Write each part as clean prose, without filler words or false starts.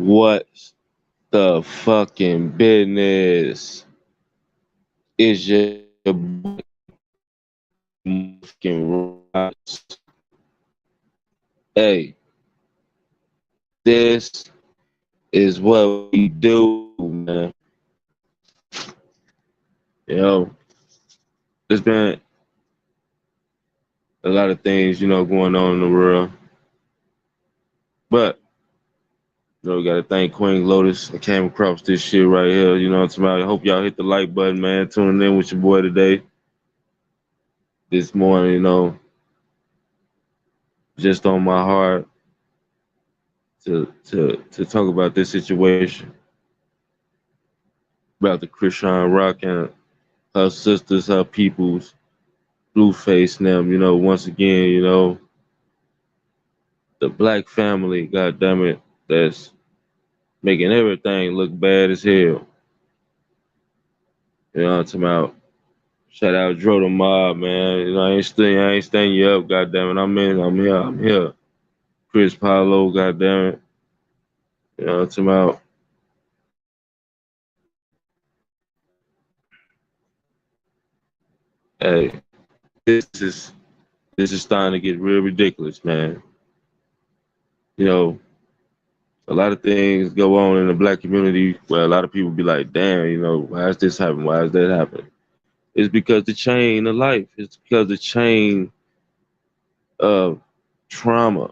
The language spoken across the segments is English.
What's the fucking business? Is your boy fucking rocks? Hey, this is what we do, man. You know, there's been a lot of things, going on in the world, but we gotta thank Queen Lotus. I came across this shit right here. You know what I'm talking about? I hope y'all hit the like button, man. Tuning in with your boy today. This morning, just on my heart to talk about this situation about the CHI-RAQ and her sisters, her peoples, Blueface and them. Once again, the black family, goddamn it, that's making everything look bad as hell. You know what I'm talking about? Shout out Dro the Mob, man. I ain't staying you up, goddamn it. I'm here. Chris Paulo, goddamn it. You know what I'm talking about? Hey, this is starting to get real ridiculous, man. You know, a lot of things go on in the black community where a lot of people be like, damn, why is this happening? Why is that happening? It's because the chain of life. It's because the chain of trauma.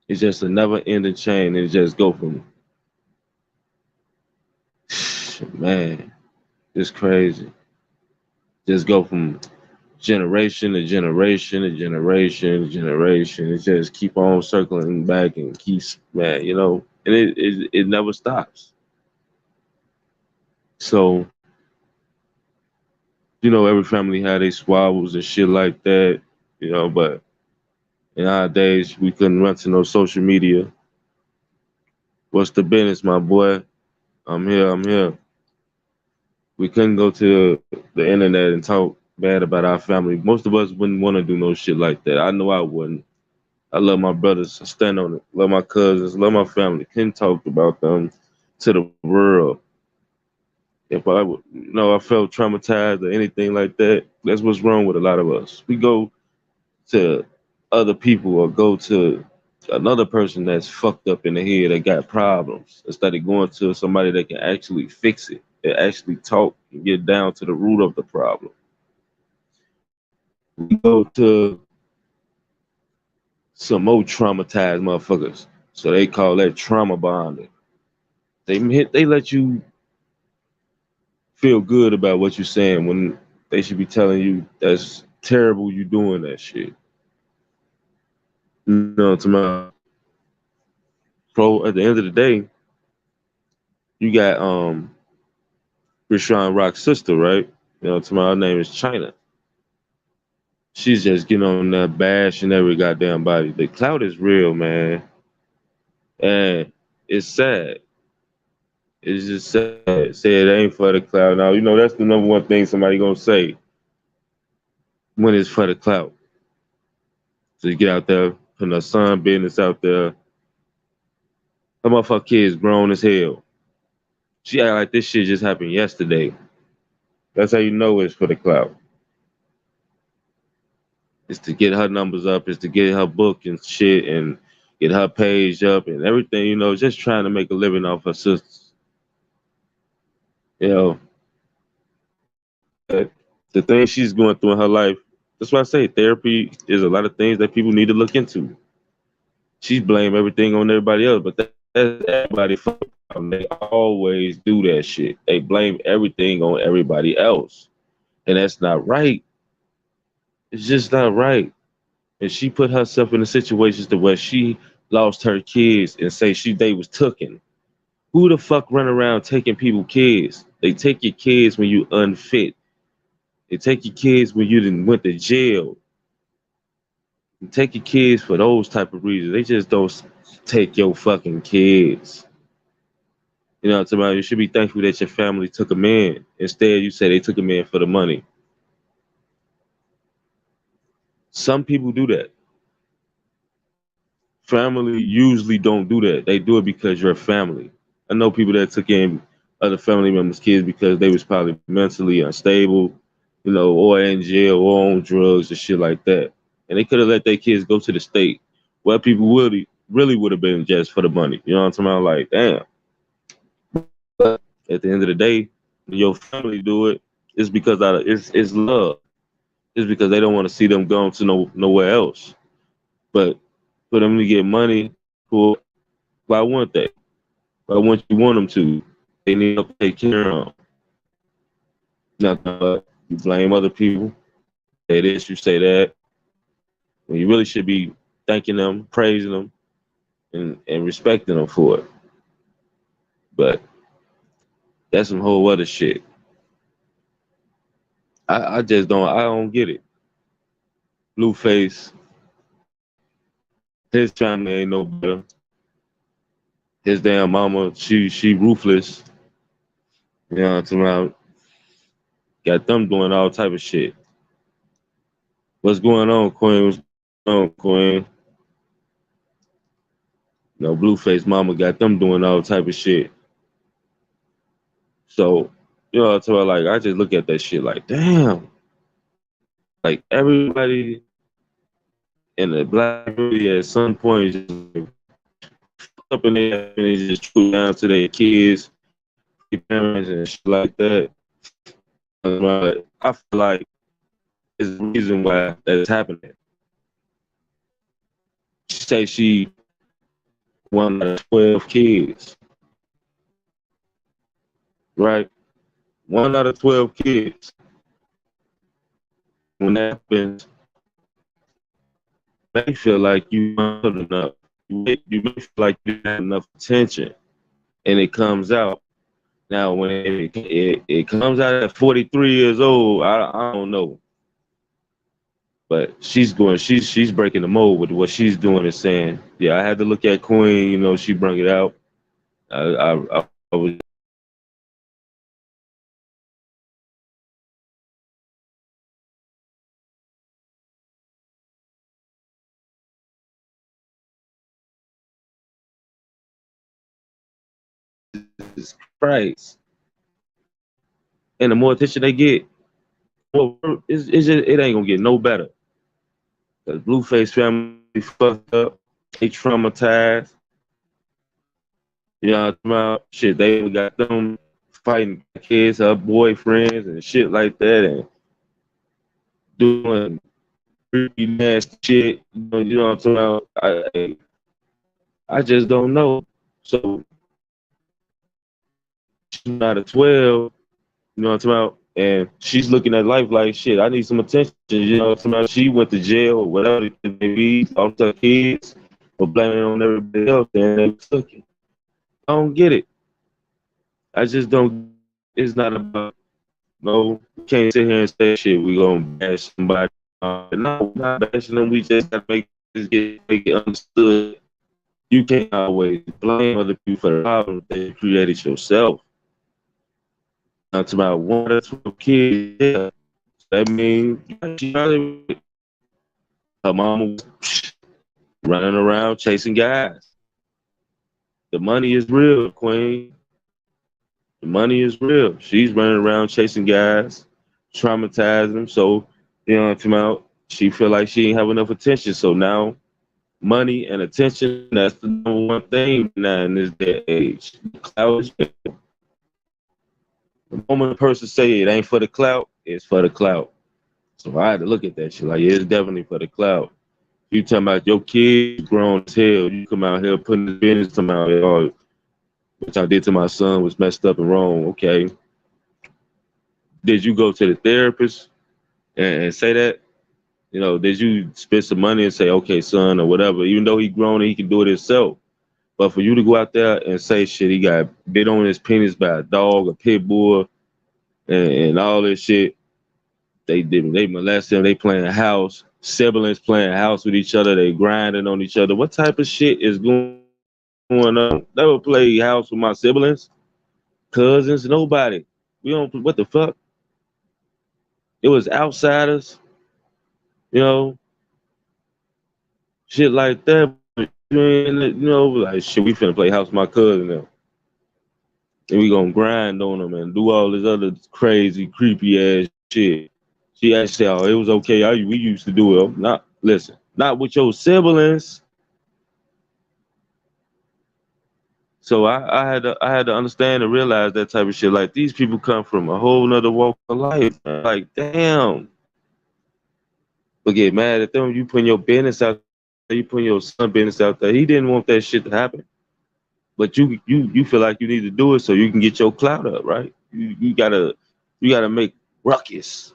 It's just a never ending chain. It just go from man, it's crazy. Just go from generation to generation to generation to generation. It just keep on circling back and keeps man, and it never stops. So, every family had their squabbles and shit like that, but in our days we couldn't run to no social media. What's the business, my boy? I'm here. We couldn't go to the internet and talk bad about our family. Most of us wouldn't want to do no shit like that. I know I wouldn't. I love my brothers. I stand on it. Love my cousins. Love my family. Couldn't talk about them to the world. If I felt traumatized or anything like that, that's what's wrong with a lot of us. We go to other people or go to another person that's fucked up in the head that got problems instead of going to somebody that can actually fix it and actually talk and get down to the root of the problem. We go to some more traumatized motherfuckers. So they call that trauma bonding. They let you feel good about what you're saying when they should be telling you that's terrible you doing that shit. To my pro at the end of the day, you got Rashawn Rock's sister, right? To my her name is China. She's just getting on that bash and every goddamn body. The clout is real, man. And it's sad. It's just sad. Say it ain't for the clout. Now, that's the number one thing somebody gonna say when it's for the clout. So you get out there, putting her son business out there. Her motherfucker kid's grown as hell. She act like this shit just happened yesterday. That's how you know it's for the clout. It's to get her numbers up. It's to get her book and shit and get her page up and everything. Just trying to make a living off her sisters. You know, but the things she's going through in her life. That's why I say therapy is a lot of things that people need to look into. She blame everything on everybody else, but that's everybody. They always do that shit. They blame everything on everybody else, and that's not right. It's just not right. And she put herself in the situations to where she lost her kids and say they was tooken. Who the fuck run around taking people kids? They take your kids when you unfit. They take your kids when you didn't went to jail. They take your kids for those type of reasons. They just don't take your fucking kids. You know what I'm saying? You should be thankful that your family took them in. Instead, you say they took them in for the money. Some people do that. family usually don't do that. They do it because you're family. I know people that took in other family members' kids because they was probably mentally unstable, or in jail or on drugs and shit like that. And they could have let their kids go to the state where people really would have been just for the money. You know what I'm talking about? Like, damn. But at the end of the day, when your family do it, it's because it's love. It's because they don't want to see them going to nowhere else. But for them to get money, cool. Why wouldn't they? Why wouldn't you want them to? They need to take care of them. Nothing but you blame other people. Say this, you say that. When you really should be thanking them, praising them, and respecting them for it. But that's some whole other shit. I just don't get it. Blueface, his family ain't no better. His damn mama, she ruthless. You know what I'm talking about? Got them doing all type of shit. What's going on, Queen? What's going on, Queen? Blueface mama got them doing all type of shit. So, I'm talking about, like, I just look at that shit like, damn. Like, everybody in the black community at some point just up in there and they just true down to their kids, their parents, and shit like that. I feel like there's a reason why that's happening. She say she one out of 12 kids, right? One out of 12 kids. When that happens, they feel like you not enough. You may feel like you have enough attention, and it comes out. Now, when it comes out at 43 years old, I don't know. But she's breaking the mold with what she's doing and saying, yeah, I had to look at Queen, she brought it out. I was Christ. And the more attention they get, it's just, it ain't gonna get no better. Cause Blueface family fucked up, they traumatized. You know what I'm talking about? Shit, they got them fighting kids, her boyfriends and shit like that, and doing pretty nasty shit. You know what I'm talking about? I just don't know. So she's not a 12, you know what I'm talking about? And she's looking at life like, shit, I need some attention. You know what I'm talking about? She went to jail or whatever it may be, all the kids, but blaming it on everybody else, and they took it. I don't get it. I just don't. It's not about, no, we can't sit here and say, shit, we gonna bash somebody. No, we're not bashing them. We just gotta make it understood. You can't always blame other people for the problems that you created yourself. That's about one or two kids. Yeah, that means her mama was running around chasing guys. The money is real, Queen. The money is real. She's running around chasing guys, traumatizing them. So, you know what I'm talking about? She feel like she ain't have enough attention. So now money and attention, that's the number one thing now in this day and age. Clout. The moment a person say it ain't for the clout, it's for the clout. So I had to look at that shit like, yeah, it's definitely for the clout. You talking about your kids grown as hell, you come out here putting the business to my, oh, which I did to my son was messed up and wrong. Okay. Did you go to the therapist and say that? Did you spend some money and say, okay, son, or whatever, even though he grown and he can do it himself? But for you to go out there and say shit, he got bit on his penis by a dog, a pit bull, and all this shit, they molest him, they playing house, siblings playing house with each other, they grinding on each other. What type of shit is going on? Never play house with my siblings, cousins, nobody. We don't, what the fuck? It was outsiders, you know, shit like that. you know, like shit, we finna play house with my cousin now. And we gonna grind on them and do all this other crazy, creepy ass shit. She actually said, oh, it was okay. We used to do it. Not listen, not with your siblings. So I had to understand and realize that type of shit. Like these people come from a whole nother walk of life. Man. Like damn, but get mad at them. You putting your business out there. You putting your son business out there. He didn't want that shit to happen, but you feel like you need to do it so you can get your clout up, right? You gotta make ruckus.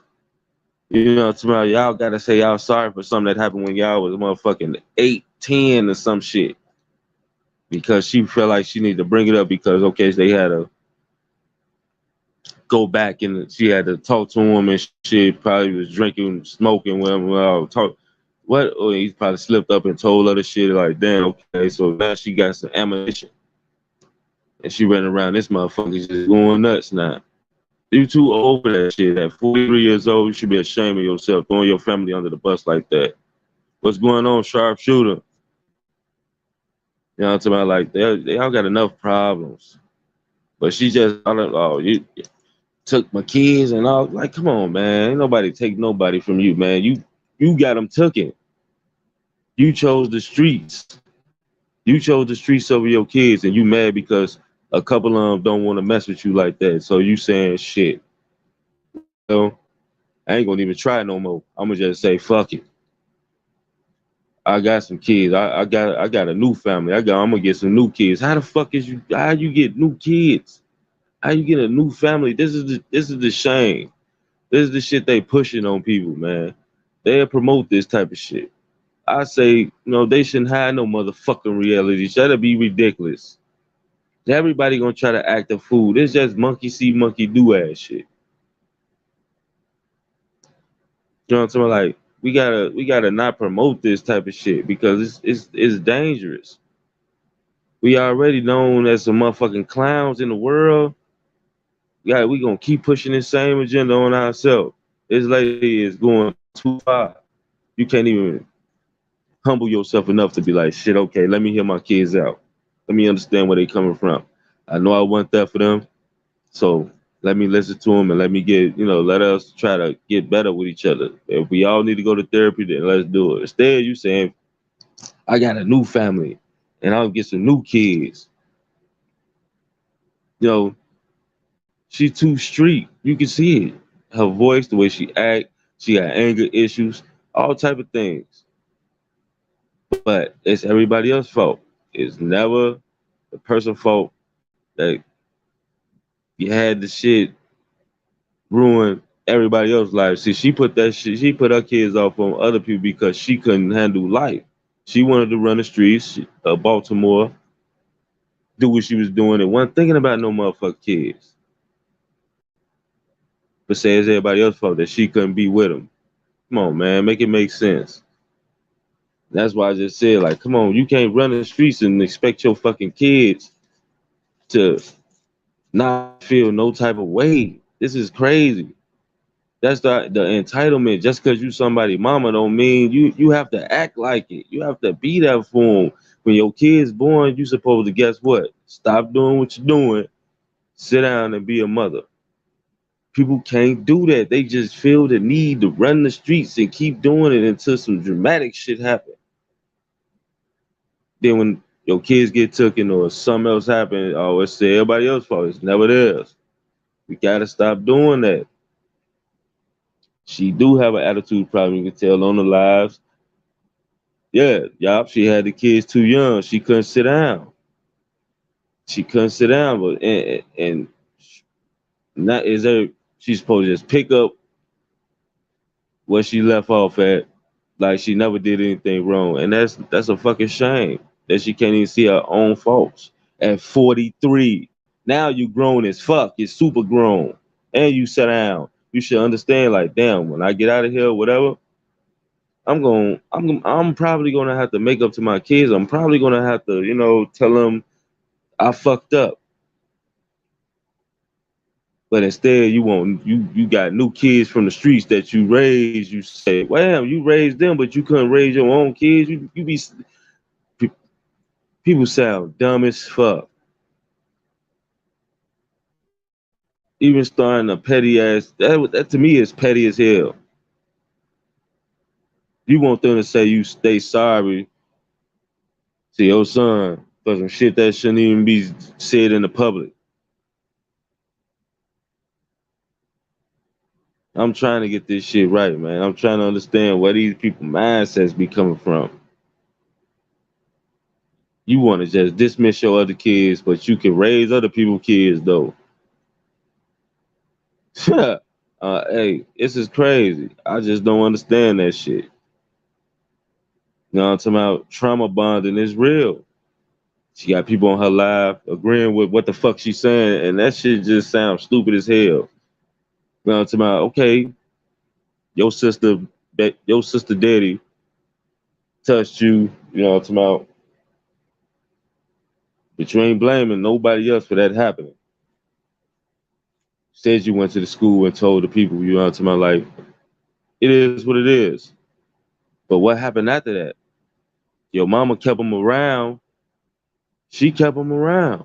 You know, tomorrow y'all gotta say y'all sorry for something that happened when y'all was motherfucking 8, 10 or some shit. Because she felt like she needed to bring it up because okay, they had to go back and she had to talk to him and shit. Probably was drinking, smoking with him. Well, talk what? Oh, he probably slipped up and told other shit. Like damn, okay, so now she got some ammunition and she running around. This motherfucker just going nuts now. You too old for that shit. At 43 years old, you should be ashamed of yourself, throwing your family under the bus like that. What's going on, sharpshooter? You know what I'm talking about? Like they all got enough problems, but she just, I don't know. You took my kids and all. Like, come on, man. Ain't nobody take nobody from you, man. You got them taken. You chose the streets. You chose the streets over your kids, and you mad because a couple of them don't want to mess with you like that. So you saying shit. Well, I ain't gonna even try no more. I'm gonna just say fuck it. I got some kids. I got a new family. I'm gonna get some new kids. How the fuck is you? How you get new kids? How you get a new family? This is the shame. This is the shit they pushing on people, man. They promote this type of shit. I say, you know, they shouldn't have no motherfucking reality. That'd be ridiculous. Everybody gonna try to act a fool. It's just monkey see, monkey do ass shit. You know what I'm saying? Like we gotta not promote this type of shit because it's dangerous. We already known as some motherfucking clowns in the world. Yeah, we gonna keep pushing this same agenda on ourselves. This lady is going too far. You can't even humble yourself enough to be like, shit, okay, let me hear my kids out. Let me understand where they coming from. I know I want that for them. So let me listen to them and let me get, you know, let us try to get better with each other. If we all need to go to therapy, then let's do it. Instead, you saying, I got a new family and I'll get some new kids. You know, she too street. You can see it. Her voice, the way she act, she got anger issues, all type of things. But it's everybody else's fault. It's never the person's fault that you had the shit ruin everybody else's life. See, she put that shit, she put her kids off on other people because she couldn't handle life. She wanted to run the streets, Baltimore, do what she was doing, and wasn't thinking about no motherfucking kids. But say it's everybody else's fault that she couldn't be with them. Come on, man, make it make sense. That's why I just said, like, come on, you can't run the streets and expect your fucking kids to not feel no type of way. This is crazy. That's the entitlement. Just because you somebody mama don't mean you have to act like it. You have to be there for them. When your kid's born, you supposed to guess what? Stop doing what you're doing. Sit down and be a mother. People can't do that. They just feel the need to run the streets and keep doing it until some dramatic shit happen. Then when your kids get taken or something else happen, oh, it's everybody else's fault. It's never theirs. We gotta stop doing that. She do have an attitude problem. You can tell on the lives. Yeah, yup. She had the kids too young. She couldn't sit down. She couldn't sit down, but and not is there. She's supposed to just pick up where she left off at, like she never did anything wrong, and that's a fucking shame that she can't even see her own faults at 43. Now you grown as fuck. You're super grown, and you sit down. You should understand, like, damn, when I get out of here, whatever, I'm probably gonna have to make up to my kids. I'm probably gonna have to, you know, tell them I fucked up. But instead, you got new kids from the streets that you raised. You say, well, you raised them, but you couldn't raise your own kids. You be People sound dumb as fuck. Even starting a petty ass, that to me is petty as hell. You want them to say you stay sorry to your son for some shit that shouldn't even be said in the public. I'm trying to get this shit right, man. I'm trying to understand where these people mindsets be coming from. You want to just dismiss your other kids, but you can raise other people's kids though. Hey, this is crazy. I just don't understand that shit. You know what I'm talking about? Trauma bonding is real. She got people on her live agreeing with what the fuck she's saying, and that shit just sounds stupid as hell. You know what I'm talking about? Okay, your sister, your sister daddy touched you. You know what I'm talking about? But you ain't blaming nobody else for that happening. Said you went to the school and told the people. You know what I'm talking about? Like it is what it is. But what happened after that? Your mama kept him around. She kept him around.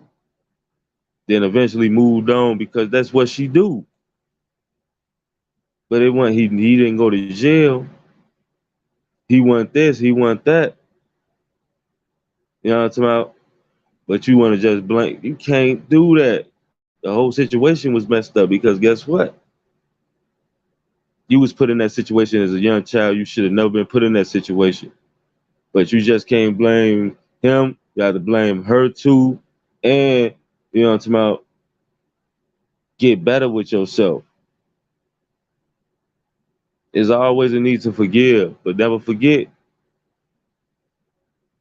Then eventually moved on because that's what she do. But it wasn't he didn't go to jail. He want this, he want that. You know what I'm talking about? But you want to just blame. You can't do that. The whole situation was messed up because guess what? You was put in that situation as a young child. You should have never been put in that situation. But you just can't blame him. You got to blame her too. And you know what I'm talking about? Get better with yourself. There's always a need to forgive, but never forget.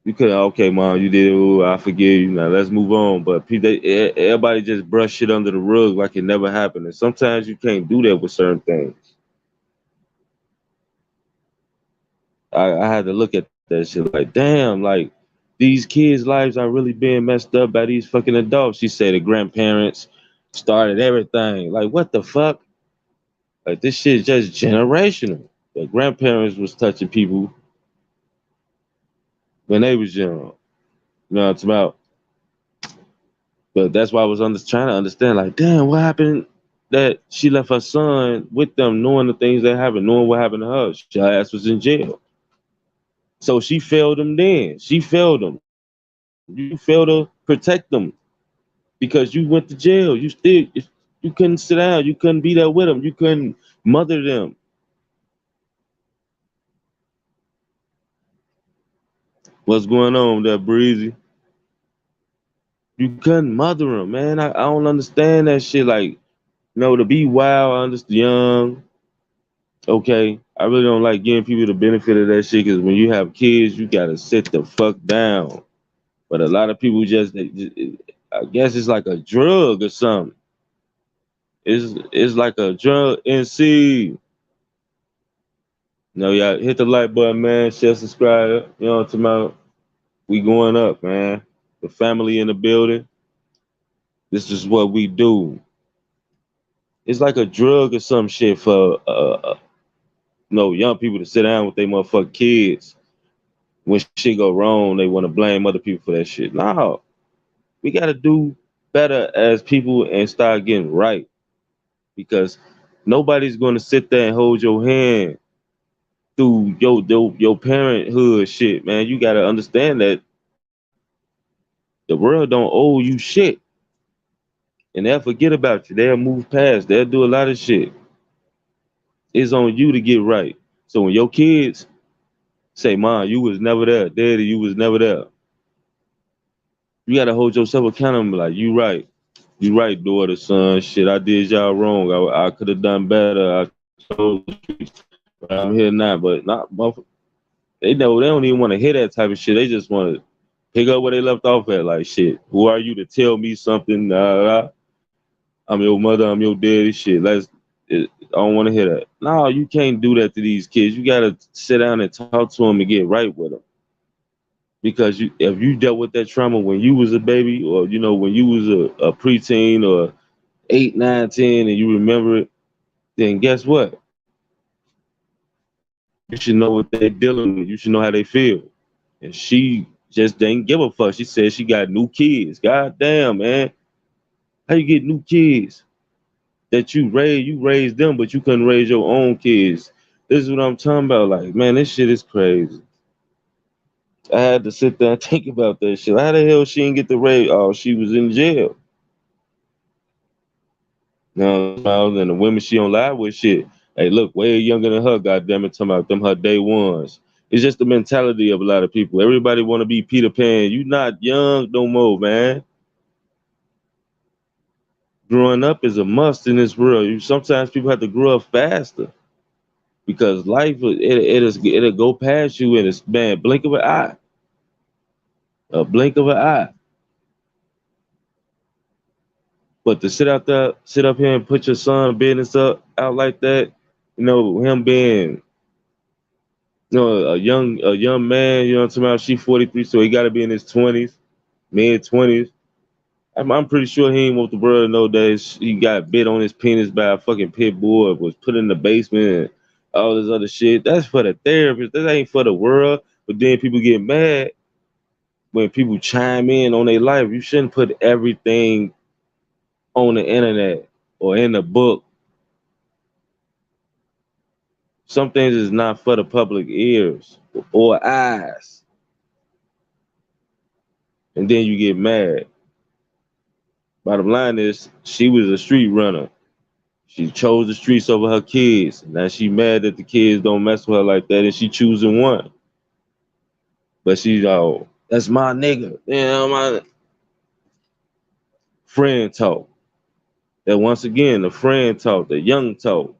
You could, okay, mom, you did it. Ooh, I forgive you. Now let's move on. But everybody just brush shit under the rug like it never happened. And sometimes you can't do that with certain things. I had to look at that shit like, damn, like these kids' lives are really being messed up by these fucking adults. She said the grandparents started everything. Like, what the fuck? Like, this shit just generational. The grandparents was touching people when they was young. You know what I'm talking about? But that's why I was trying to understand, like, damn, what happened that she left her son with them, knowing the things that happened, knowing what happened to her. Her ass was in jail. So she failed them then. She failed them. You failed to protect them because you went to jail. You couldn't sit down. You couldn't be there with them. You couldn't mother them. What's going on there, Breezy? You couldn't mother them, man. I don't understand that shit. Like, to be wild, I understand young. Okay, I really don't like giving people the benefit of that shit because when you have kids, you gotta sit the fuck down. But a lot of people I guess it's like a drug or something. It's like a drug. NC. No, y'all hit the like button, man. Share, subscribe. You know what I'm talking about? We going up, man. The family in the building. This is what we do. It's like a drug or some shit for young people to sit down with their motherfucking kids. When shit go wrong, they want to blame other people for that shit. No, we got to do better as people and start getting right because nobody's going to sit there and hold your hand through your parenthood shit, man. You got to understand that the world don't owe you shit, and they'll forget about you. They'll move past. They'll do a lot of shit. It's on you to get right. So when your kids say, "Mom, you was never there," "Daddy, you was never there," you got to hold yourself accountable. Like, you right. You right, daughter, son. Shit, I did y'all wrong. I could have done better. I chose the streets, but I'm here now. But not, they know they don't even want to hear that type of shit. They just want to pick up where they left off at. Like, shit, who are you to tell me something? I'm your mother. I'm your daddy. Shit, I don't want to hear that. No, you can't do that to these kids. You gotta sit down and talk to them and get right with them. Because if you dealt with that trauma when you was a baby, or when you was a preteen or 8, 9, 10, and you remember it, then guess what? You should know what they're dealing with. You should know how they feel. And she Just didn't give a fuck. She said she got new kids. God damn, man. How you get new kids that you raised them, but you couldn't raise your own kids? This is what I'm talking about. Like, man, this shit is crazy. I had to sit there and think about that shit. How the hell she didn't get the raise? Oh, she was in jail. No, and the women she don't lie with shit. Hey, look, way younger than her, goddamn it, talking about them her day ones. It's just the mentality of a lot of people. Everybody want to be Peter Pan. You not young no more, man. Growing up is a must in this world. Sometimes people have to grow up faster because life it'll go past you in a man blink of an eye, a blink of an eye. But to sit up here and put your son business up out like that, him being a young man, you know what I'm talking about? She 43, so he got to be in his 20s, mid 20s. I'm pretty sure he ain't want the world to know that he got bit on his penis by a fucking pit bull, was put in the basement, and all this other shit. That's for the therapist. That ain't for the world. But then people get mad when people chime in on their life. You shouldn't put everything on the internet or in the book. Some things is not for the public ears or eyes. And then you get mad. Bottom line is, she was a street runner. She chose the streets over her kids. Now she mad that the kids don't mess with her like that, and she choosing one. But she's that's my nigga. My friend talk. That once again, the friend talk, the young talk.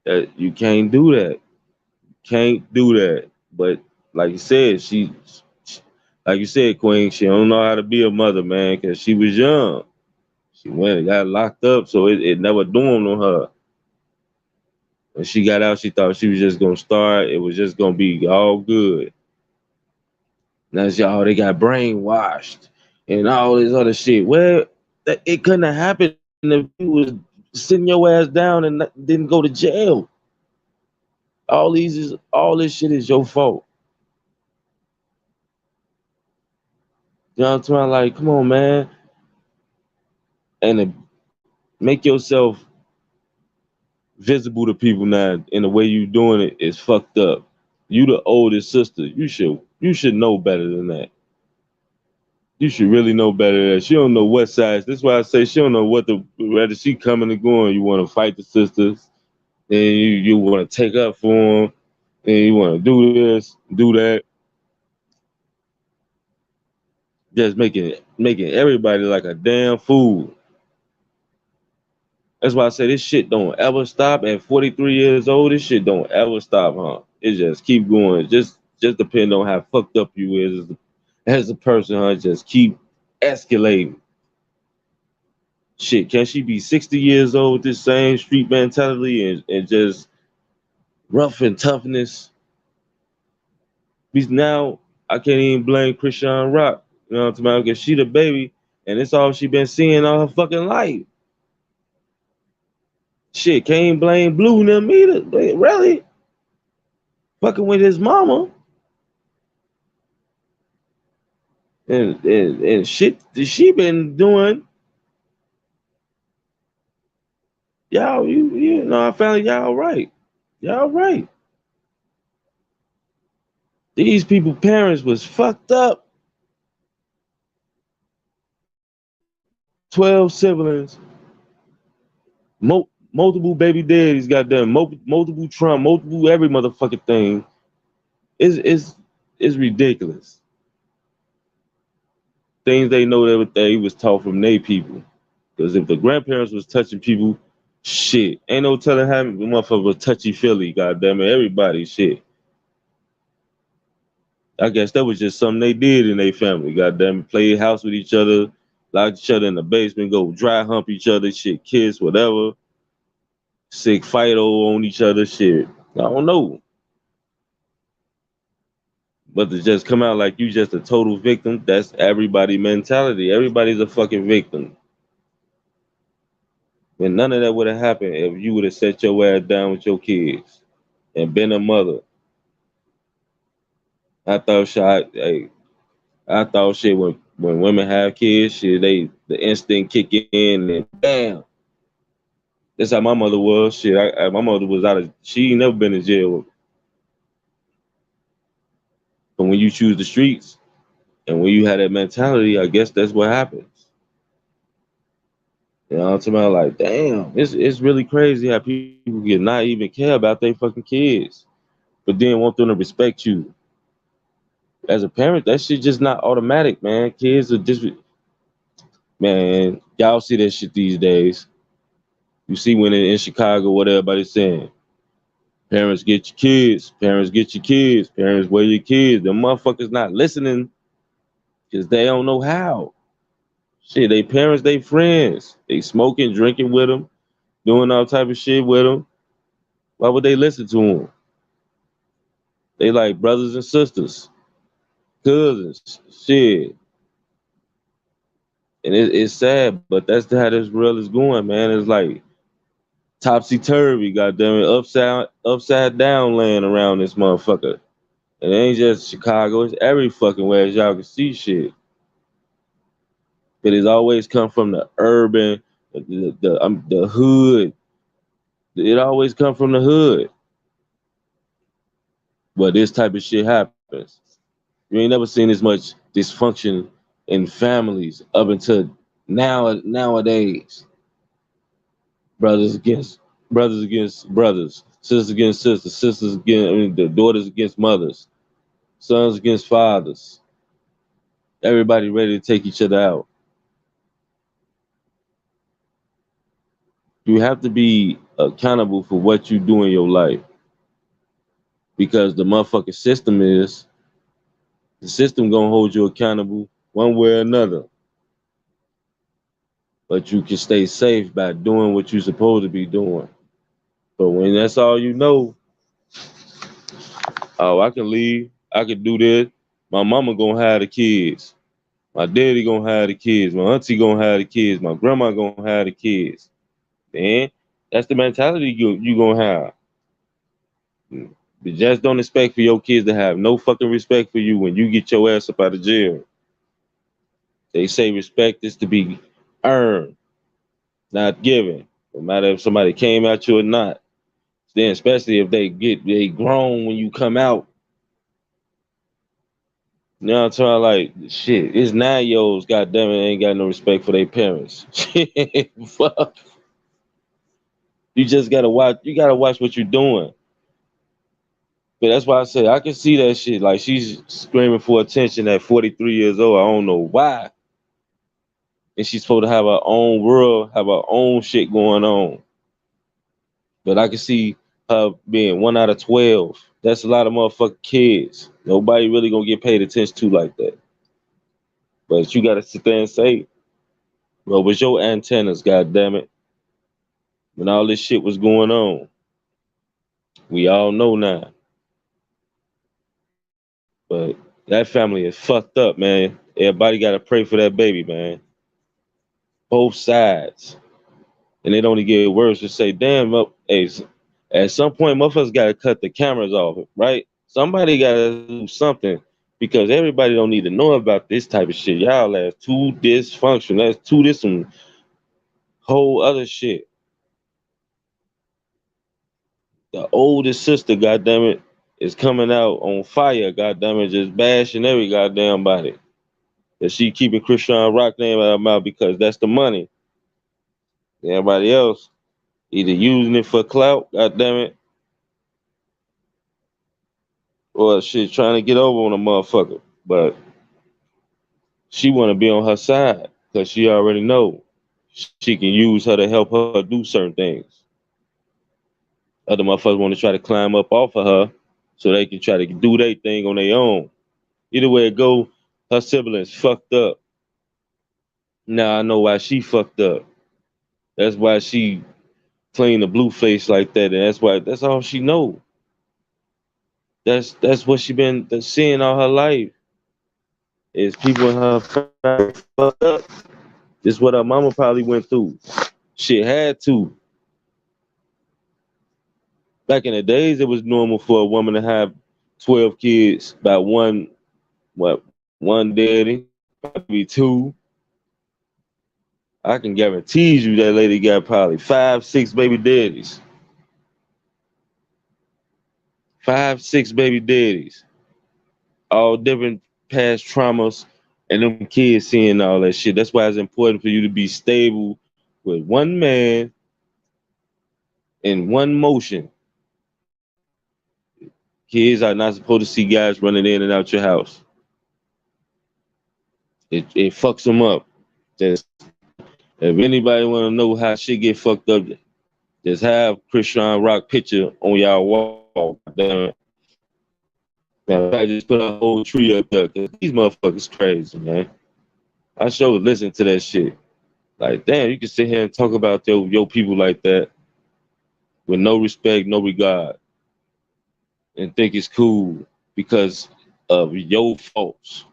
That you can't do that. Can't do that. But like you said, like you said, Queen, she don't know how to be a mother, man, because she was young. She went and got locked up, so it never dawned on her. When she got out, she thought she was just gonna start. It was just gonna be all good. Now y'all, they got brainwashed and all this other shit. Well, it couldn't have happened if you was sitting your ass down and didn't go to jail. All this shit is your fault. You know what I'm saying? Like, come on, man, and make yourself visible to people now. In the way you doing it is fucked up. You the oldest sister. You should know better than that. You should really know better than that. She don't know what size. That's why I say she don't know whether she coming or going. You want to fight the sisters, and you want to take up for them, and you want to do this, do that. Just making everybody like a damn fool. That's why I say this shit don't ever stop. At 43 years old, this shit don't ever stop, huh? It just keep going. Just depend on how fucked up you is as a person, huh? Just keep escalating. Shit, can she be 60 years old with this same street mentality and just rough and toughness? Because now I can't even blame CHI-RAQ. You know what I'm talking about? Because she the baby, and it's all she been seeing all her fucking life. Shit, can't blame Blue and them either. Really? Fucking with his mama. And shit that she been doing. Y'all, you know, I found y'all right. Y'all right. These people parents was fucked up. 12 siblings, multiple baby daddies, goddamn, multiple Trump, multiple every motherfucking thing. Is ridiculous. Things they know that they was taught from their people. Because if the grandparents was touching people, shit, ain't no telling how the motherfucker was touchy feely. Goddamn it, everybody, shit. I guess that was just something they did in their family. Goddamn it, play house with each other, lock each other in the basement, go dry hump each other, shit, kiss, whatever. Sick fight on each other, shit. I don't know. But to just come out like you just a total victim, that's everybody mentality. Everybody's a fucking victim. And none of that would have happened if you would have set your ass down with your kids and been a mother. I thought I thought shit when women have kids, shit, the instinct kick in and bam. That's how my mother was. Shit, my mother was she ain't never been in jail. But when you choose the streets and when you have that mentality, I guess that's what happens. You know what I'm talking about? Like, damn, it's really crazy how people can not even care about their fucking kids, but then want them to respect you. As a parent, that shit just not automatic, man. Kids are just, man, y'all see that shit these days. You see when in Chicago, what everybody's saying. Parents get your kids, parents get your kids, parents wear your kids. The motherfuckers not listening because they don't know how. Shit, they parents, they friends. They smoking, drinking with them, doing all type of shit with them. Why would they listen to them? They like brothers and sisters, cousins, shit. And it's sad, but that's how this world is going, man. It's like topsy turvy, goddamn it, upside down land around this motherfucker. And it ain't just Chicago; it's every fucking way as y'all can see shit. But it's always come from the urban, the hood. It always come from the hood. But this type of shit happens. You ain't never seen as much dysfunction in families up until nowadays. Brothers against brothers, sisters against sisters, sisters against the daughters against mothers, sons against fathers. Everybody ready to take each other out. You have to be accountable for what you do in your life because the system gonna hold you accountable one way or another. But you can stay safe by doing what you're supposed to be doing. But when that's all you know, oh, I can leave, I can do this. My mama gonna have the kids. My daddy gonna have the kids. My auntie gonna have the kids. My grandma gonna have the kids. Man, that's the mentality you gonna have. But just don't expect for your kids to have no fucking respect for you when you get your ass up out of jail. They say respect is to be earned, not given. No matter if somebody came at you or not. Then especially if they grown when you come out. You know what I'm talking like shit. It's 9-year-olds, goddamn it, ain't got no respect for their parents. Shit, fuck. You gotta watch what you're doing. But that's why I say I can see that shit. Like she's screaming for attention at 43 years old. I don't know why. And she's supposed to have her own world, have her own shit going on. But I can see her being 1 out of 12. That's a lot of motherfucking kids. Nobody really gonna get paid attention to like that. But you gotta sit there and say, well, was your antennas, goddamn it, when all this shit was going on? We all know now. But that family is fucked up, man. Everybody gotta pray for that baby, man. Both sides. And it only get worse. Just say, damn, hey, at some point, motherfuckers gotta cut the cameras off, right? Somebody gotta do something because everybody don't need to know about this type of shit. Y'all ass too dysfunctional. That's too this some whole other shit. The oldest sister, goddamn it, is coming out on fire, goddamn it, just bashing every goddamn body. That she keeping CHI-RAQ name out of her mouth because that's the money. Everybody else either using it for clout, goddamn it, or shit trying to get over on a motherfucker. But she want to be on her side because she already know she can use her to help her do certain things. Other motherfuckers want to try to climb up off of her so they can try to do their thing on their own. Either way it go, her siblings fucked up. Now I know why she fucked up. That's why she playing the blue face like that, and that's all she know. That's what she been seeing all her life. Is people in her family fucked up. This is what her mama probably went through. Shit had to. Back in the days, it was normal for a woman to have 12 kids by one daddy, probably two. I can guarantee you that lady got probably 5, 6 baby daddies. 5, 6 baby daddies. All different past traumas and them kids seeing all that shit. That's why it's important for you to be stable with one man in one motion. Kids are not supposed to see guys running in and out your house. It fucks them up. Just if anybody want to know how shit get fucked up, just have CHI-RAQ picture on y'all wall. Damn it. Man, I just put a whole tree up there because these motherfuckers crazy, man. I sure listen to that shit. Like, damn, you can sit here and talk about your people like that with no respect, no regard, and think it's cool because of your faults,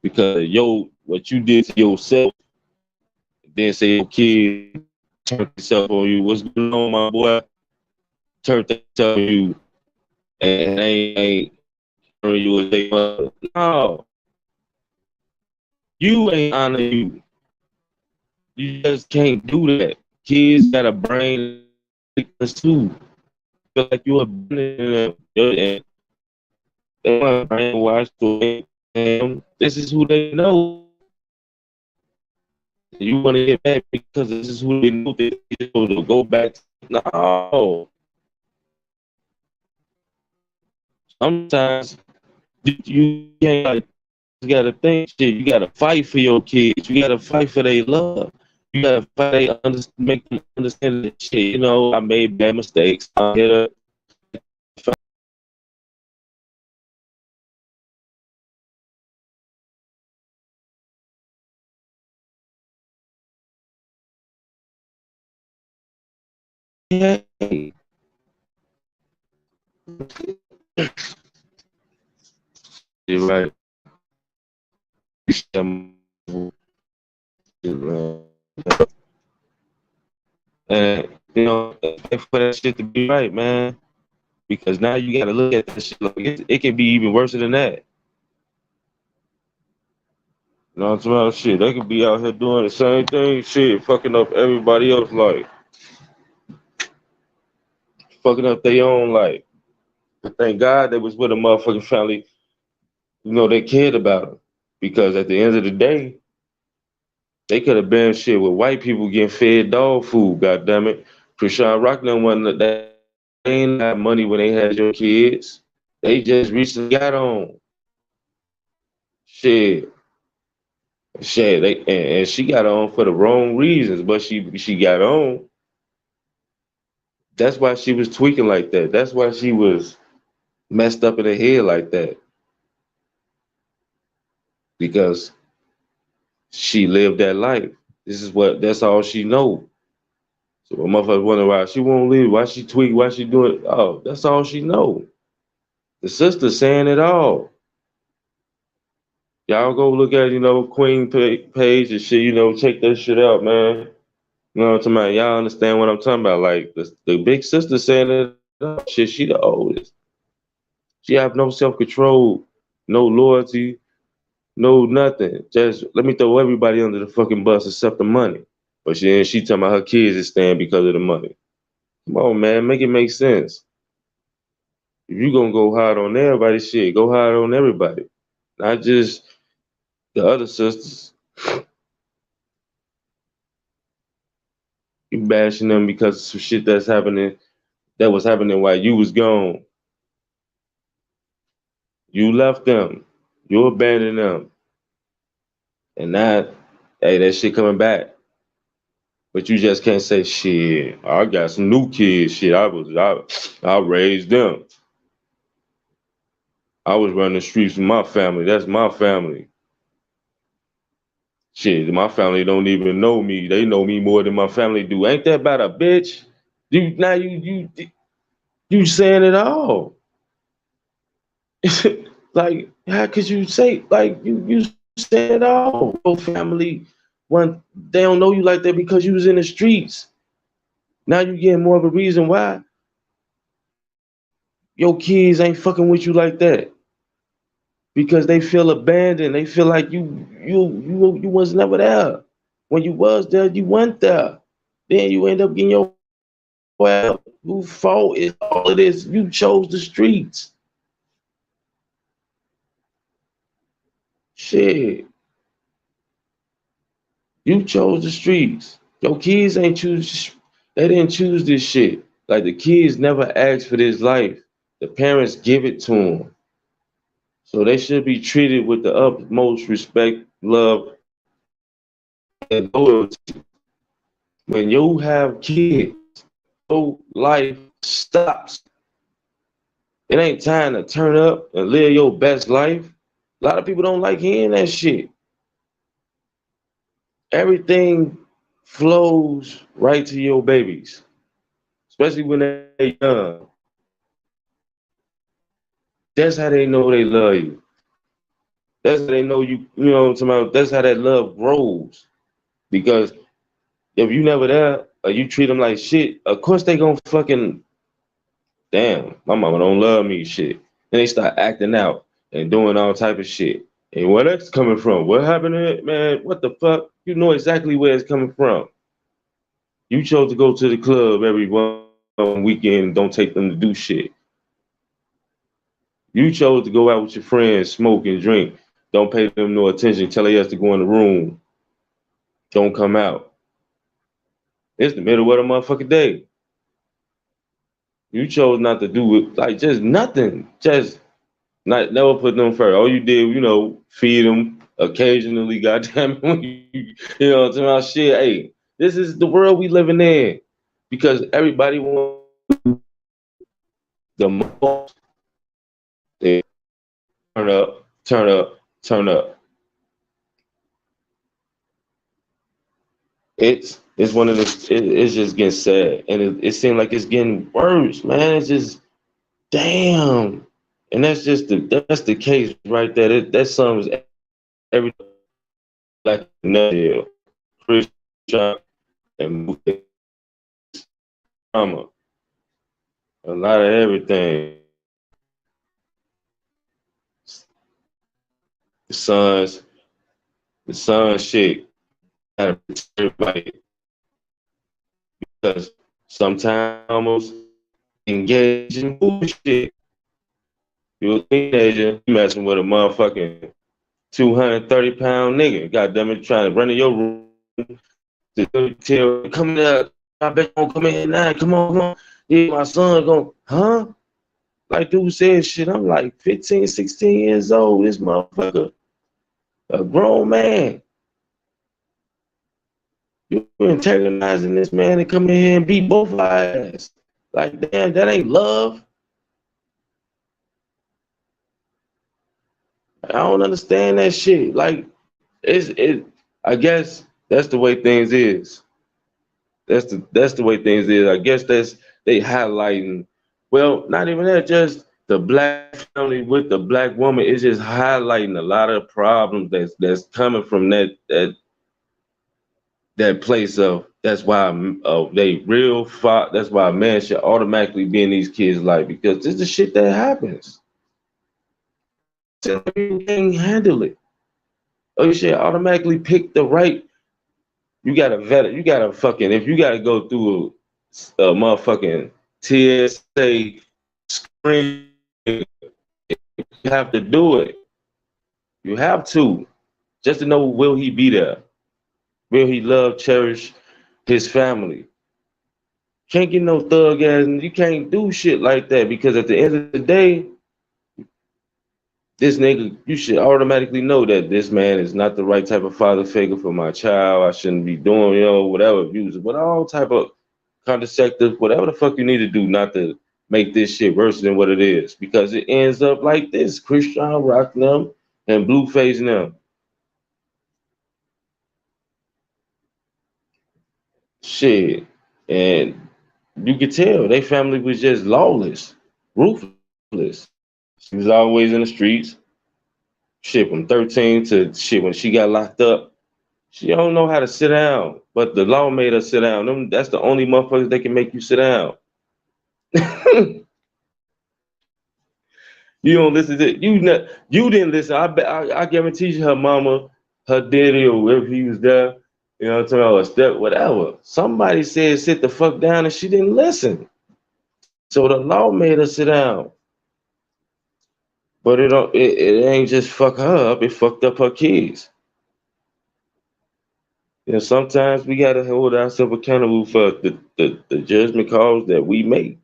because of what you did to yourself. Then say your kid turned himself on you. What's going on, my boy? Turned himself on you, and ain't turning you as they mother. No, you ain't honor you. You just can't do that. Kids got a brain too. Feel like you're abandoning them, and they want to brainwash them. This is who they know. You want to get back because this is who they know. They're supposed to go back. No. Sometimes you can't, like, you gotta think shit. You gotta fight for your kids. You gotta fight for their love. You gotta fight, make them understand that shit. You know, I made bad mistakes. I hit her. Hey, you're right. And you know, for that shit to be right, man. Because now you gotta look at that shit like it can be even worse than that. You know what I'm talking about? Shit, they could be out here doing the same thing, shit, fucking up everybody else's life, fucking up their own life. But thank God they was with a motherfucking family, you know, they cared about them. Because at the end of the day, they could have been shit with white people getting fed dog food, goddamn it. CHI-RAQ them wasn't that, they ain't got money when they had your kids. They just recently got on. Shit. Shit, and she got on for the wrong reasons, but she got on. That's why she was tweaking like that. That's why she was messed up in the head like that. Because she lived that life. That's all she know. So a motherfucker wonder why she won't leave, why she tweak, why she do it. Oh, that's all she know. The sister saying it all. Y'all go look at, you know, Queen page and shit, you know, check that shit out, man. You know what I'm talking about? Y'all understand what I'm talking about? Like the big sister saying it up. Shit, she the oldest. She have no self-control, no loyalty, no nothing. Just let me throw everybody under the fucking bus except the money. But she talking about her kids is staying because of the money. Come on, man, make it make sense. If you gonna go hard on everybody, shit, go hard on everybody. Not just the other sisters. You bashing them because of some shit that was happening while you was gone. You left them. You abandoned them. And now, hey, that shit coming back. But you just can't say, shit, I got some new kids. Shit, I raised them. I was running the streets with my family. That's my family. Shit, my family don't even know me. They know me more than my family do. Ain't that about a bitch? You saying it all. Like, how could you say, like, you say it all? Your family, one, they don't know you like that because you was in the streets. Now you getting more of a reason why your kids ain't fucking with you like that because they feel abandoned. They feel like you was never there. When you was there, you went there. Then you end up getting your well. Who fault is all of this? You chose the streets. Shit, you chose the streets. Your kids ain't choose. They didn't choose this shit. Like the kids never asked for this life. The parents give it to them. So they should be treated with the utmost respect, love, and loyalty. When you have kids, your life stops. It ain't time to turn up and live your best life. A lot of people don't like hearing that shit. Everything flows right to your babies, especially when they're young. That's how they know they love you. That's how they know you, you know what I'm talking about? That's how that love grows. Because if you never there or you treat them like shit, of course they gonna fucking, damn, my mama don't love me shit. And they start acting out and doing all type of shit. And where that's coming from? What happened to it, man? What the fuck? You know exactly where it's coming from. You chose to go to the club every one weekend and don't take them to do shit. You chose to go out with your friends, smoke and drink. Don't pay them no attention. Tell their ass to go in the room. Don't come out. It's the middle of the motherfucking day. You chose not to do it, like just nothing. Just not never put them first. All you did, you know, feed them occasionally. Goddamn it, when you know, talking about shit. Hey, this is the world we living in because everybody wants the most. They turn up, turn up, turn up. It's one of the. It's just getting sad, and it seems like it's getting worse, man. It's just damn, and that's the case right there. That sums every like nutshell. Christian and drama, a lot of everything. The sons, the son shit, gotta protect everybody because sometimes almost engage in bullshit. You're a teenager, you messing with a motherfucking 230-pound nigga. Goddamn it, trying to run in your room to tell, come here, I bet you won't come in here now. Come on, come on. Yeah, my son going, huh? Like dude said shit, I'm like 15, 16 years old. This motherfucker, a grown man. You antagonizing this man to come in here and beat both of our ass. Like, damn, that ain't love. I don't understand that shit. Like, it. I guess that's the way things is. That's the way things is. I guess that's they highlighting. Well, not even that. Just the black family with the black woman is just highlighting a lot of problems that's coming from that place of that's why they real that's why a man should automatically be in these kids' life because this is the shit that happens. You can't handle it. Oh, you should automatically pick the right. You gotta vet it. You gotta fucking if you gotta go through a motherfucking TSA screen, you have to do it. You have to just to know will he be there? Will he love, cherish his family? Can't get no thug ass, and you can't do shit like that because at the end of the day, this nigga, you should automatically know that this man is not the right type of father figure for my child. I shouldn't be doing, you know, whatever abuse, but all type of contraceptives, whatever the fuck you need to do not to make this shit worse than what it is because it ends up like this. CHI-RAQ them and Blueface them. Shit. And you could tell they family was just lawless, ruthless. She was always in the streets. Shit, from 13 to shit when she got locked up. She don't know how to sit down, but the law made her sit down. That's the only motherfuckers that can make you sit down. You don't listen to you didn't listen. I guarantee you her mama, her daddy, or whoever he was there, you know what I'm talking about, a step, whatever. Somebody said sit the fuck down and she didn't listen. So the law made her sit down. But it ain't just fuck her up, it fucked up her kids. You know, sometimes we gotta hold ourselves accountable for the judgment calls that we make.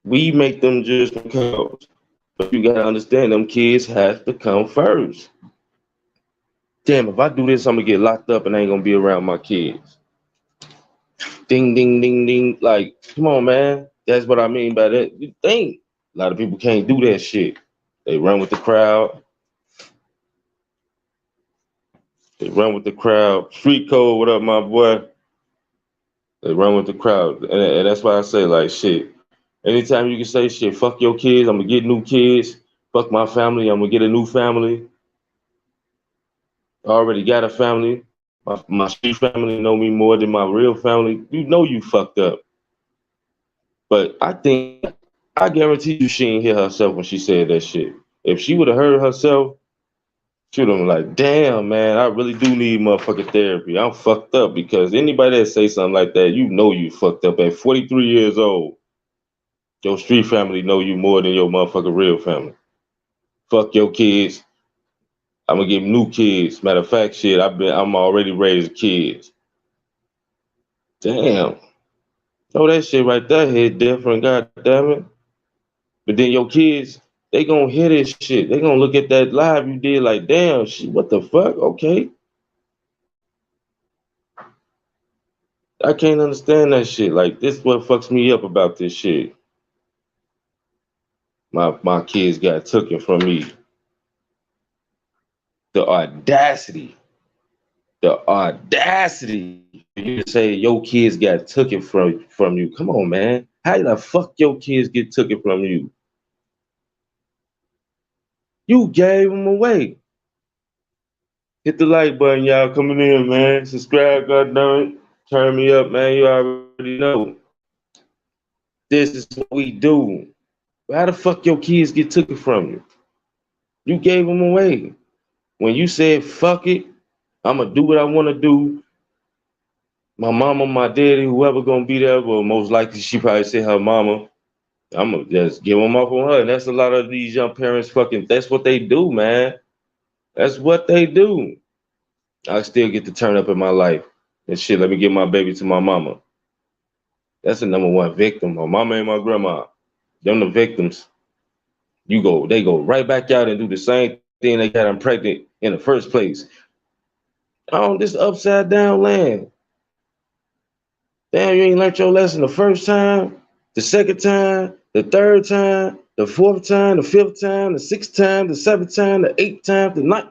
We make them judgment calls. But you gotta understand them kids have to come first. Damn, if I do this, I'm gonna get locked up and I ain't gonna be around my kids. Ding, ding, ding, ding. Like, come on, man. That's what I mean by that. You think a lot of people can't do that shit. They run with the crowd. They run with the crowd. Street code, what up, my boy? They run with the crowd. And that's why I say, like, shit. Anytime you can say shit, fuck your kids, I'm gonna get new kids. Fuck my family, I'm gonna get a new family. I already got a family. My street family know me more than my real family. You know you fucked up. But I guarantee you she ain't hear herself when she said that shit. If she would have heard herself, she would have been like, damn, man, I really do need motherfucking therapy. I'm fucked up, because anybody that say something like that, you know you fucked up. At 43 years old, your street family know you more than your motherfucking real family. Fuck your kids. I'm gonna give new kids. Matter of fact, shit, I'm already raising kids. Damn. Oh, that shit right there hit different, god damn it. But then your kids, they gonna hear this shit. They gonna look at that live you did like, damn, shit, what the fuck? Okay. I can't understand that shit. Like, this is what fucks me up about this shit. My kids got taken from me. The audacity. The audacity for you to say your kids got taken from you. Come on, man. How the fuck your kids get taken from you? You gave them away. Hit the like button, y'all coming in, man. Subscribe, goddammit. Turn me up, man. You already know. This is what we do. How the fuck your kids get taken from you? You gave them away. When you said, fuck it, I'm going to do what I want to do. My mama, my daddy, whoever going to be there, well, most likely she probably said her mama. I'm going to just give them up on her. And that's a lot of these young parents fucking, that's what they do, man. That's what they do. I still get to turn up in my life. And shit, let me give my baby to my mama. That's the number one victim. My mama and my grandma. Them the victims. They go right back out and do the same thing they got them pregnant in the first place. On this upside down land. Damn, you ain't learned your lesson the first time, the second time, the third time, the fourth time, the fifth time, the sixth time, the seventh time, the eighth time, the ninth.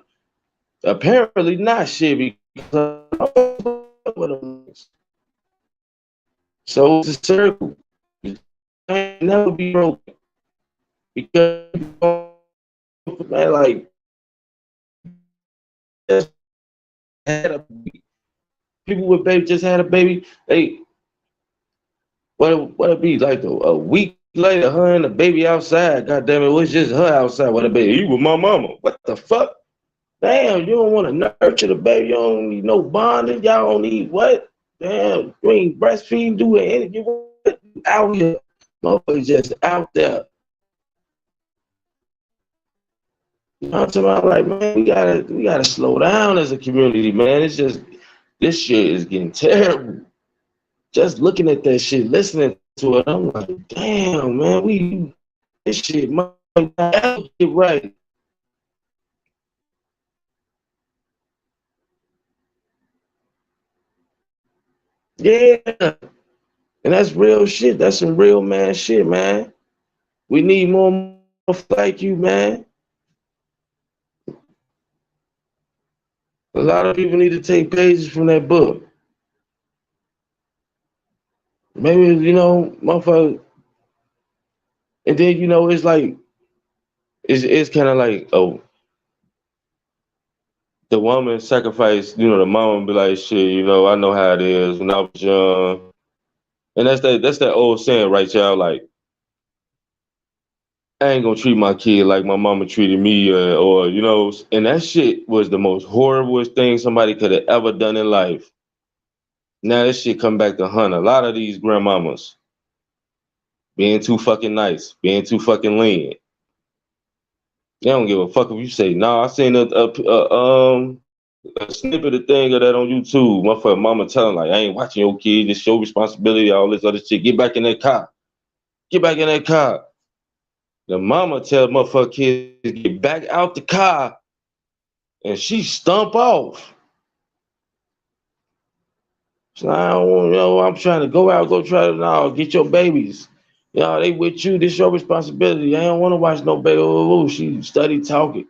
Apparently not, shit, because so it's a circle. It can't never be broken. Because man, like, just had a baby. People with baby just had a baby. They what it be like a week later, her and the baby outside. God damn it, it was just her outside with a baby. You with my mama. What the fuck? Damn, you don't want to nurture the baby. You don't need no bonding. Y'all don't need what? Damn, you ain't breastfeeding, doing anything. You out here. Motherfuckers just out there. You know what I'm talking about? Like, man, we gotta slow down as a community, man. It's just, this shit is getting terrible. Just looking at that shit, listening to it, I'm like, damn, man, this shit might not get right. Yeah, and that's real shit. That's some real man shit, man. We need more like you, man. A lot of people need to take pages from that book. Maybe, motherfucker. And then, it's like, it's kind of like, oh, the woman sacrificed, the mama be like, shit, I know how it is when I was young. And that's that old saying, right, y'all? Like, I ain't gonna treat my kid like my mama treated me, or you know, and that shit was the most horriblest thing somebody could have ever done in life. Now this shit come back to hunt a lot of these grandmamas being too fucking nice, being too fucking lenient. They don't give a fuck if you say, nah, I seen a snippet of thing of that on YouTube. My fucking mama telling like, I ain't watching your kid, it's your responsibility, all this other shit. Get back in that car. Get back in that car. The mama tell motherfucker kids to get back out the car and she stump off. So I don't want, you know, I'm trying to go out, go try to get your babies. You know, they with you, this your responsibility. I don't want to watch no baby. She study talking.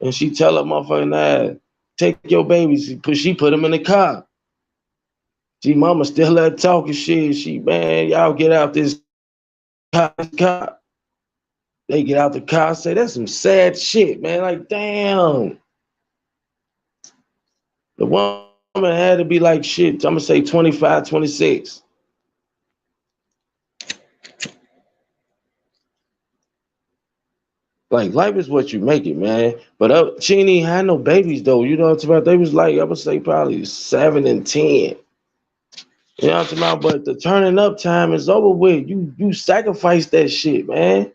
And she tell her motherfucking ass, take your babies. She put them in the car. See, mama still that talking shit. She, man, y'all get out this car. They get out the car, say, that's some sad shit, man. Like, damn. The woman had to be like shit. I'm gonna say 25, 26. Like, life is what you make it, man. But she ain't even had no babies, though. You know what I'm talking about? They was like, I would say probably 7 and 10. You know what I'm talking about? But the turning up time is over with. You sacrifice that shit, man.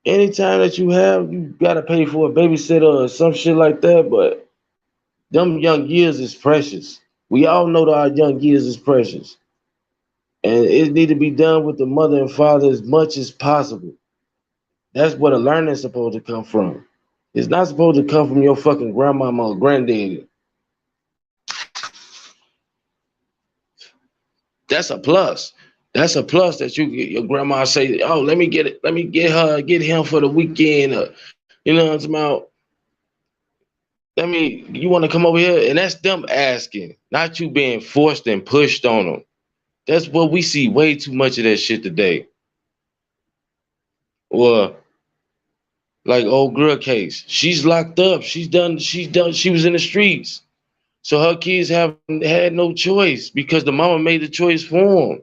Anytime that you have, you gotta pay for a babysitter or some shit like that. But them young years is precious. We all know that our young years is precious. And it need to be done with the mother and father as much as possible. That's where the learning is supposed to come from. It's not supposed to come from your fucking grandmama or granddaddy. That's a plus. That's a plus that your grandma say, oh, let me get it, get him for the weekend. You know what I'm talking about? You want to come over here? And that's them asking, not you being forced and pushed on them. That's what we see way too much of that shit today. Or like old girl case. She's locked up. She was in the streets. So her kids haven't had no choice because the mama made the choice for them.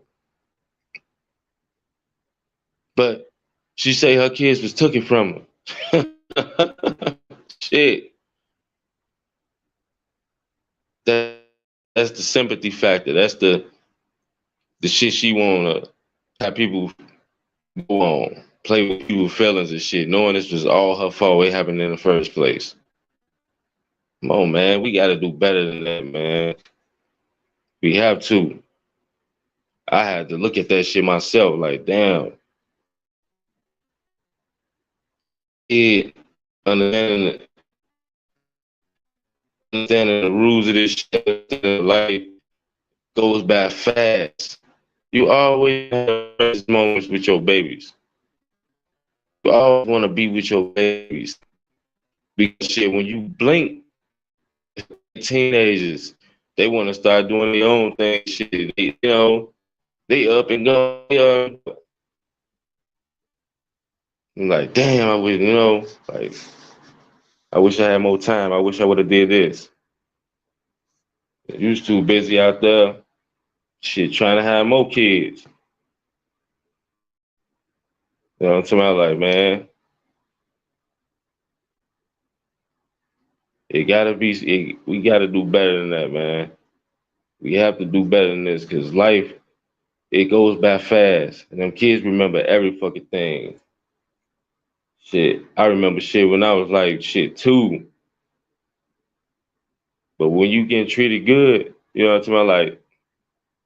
But she say her kids was taken from her. Shit. That's the sympathy factor. That's the shit she wanna have people go on, play with people's feelings and shit, knowing this was all her fault. It happened in the first place. Come on, man. We gotta do better than that, man. We have to. I had to look at that shit myself, like, damn. Kid, understanding the rules of this shit, life goes by fast. You always have these moments with your babies. You always want to be with your babies. Because shit, when you blink, teenagers, they want to start doing their own thing. Shit, they up and going. I'm like, damn, I wish I had more time. I wish I would have did this. You was too busy out there, shit, trying to have more kids. You know what I'm talking about? Like, man, we gotta do better than that, man. We have to do better than this because life, it goes by fast. And them kids remember every fucking thing. Shit, I remember shit when I was like, shit, 2. But when you getting treated good, you know what I'm talking about? Like,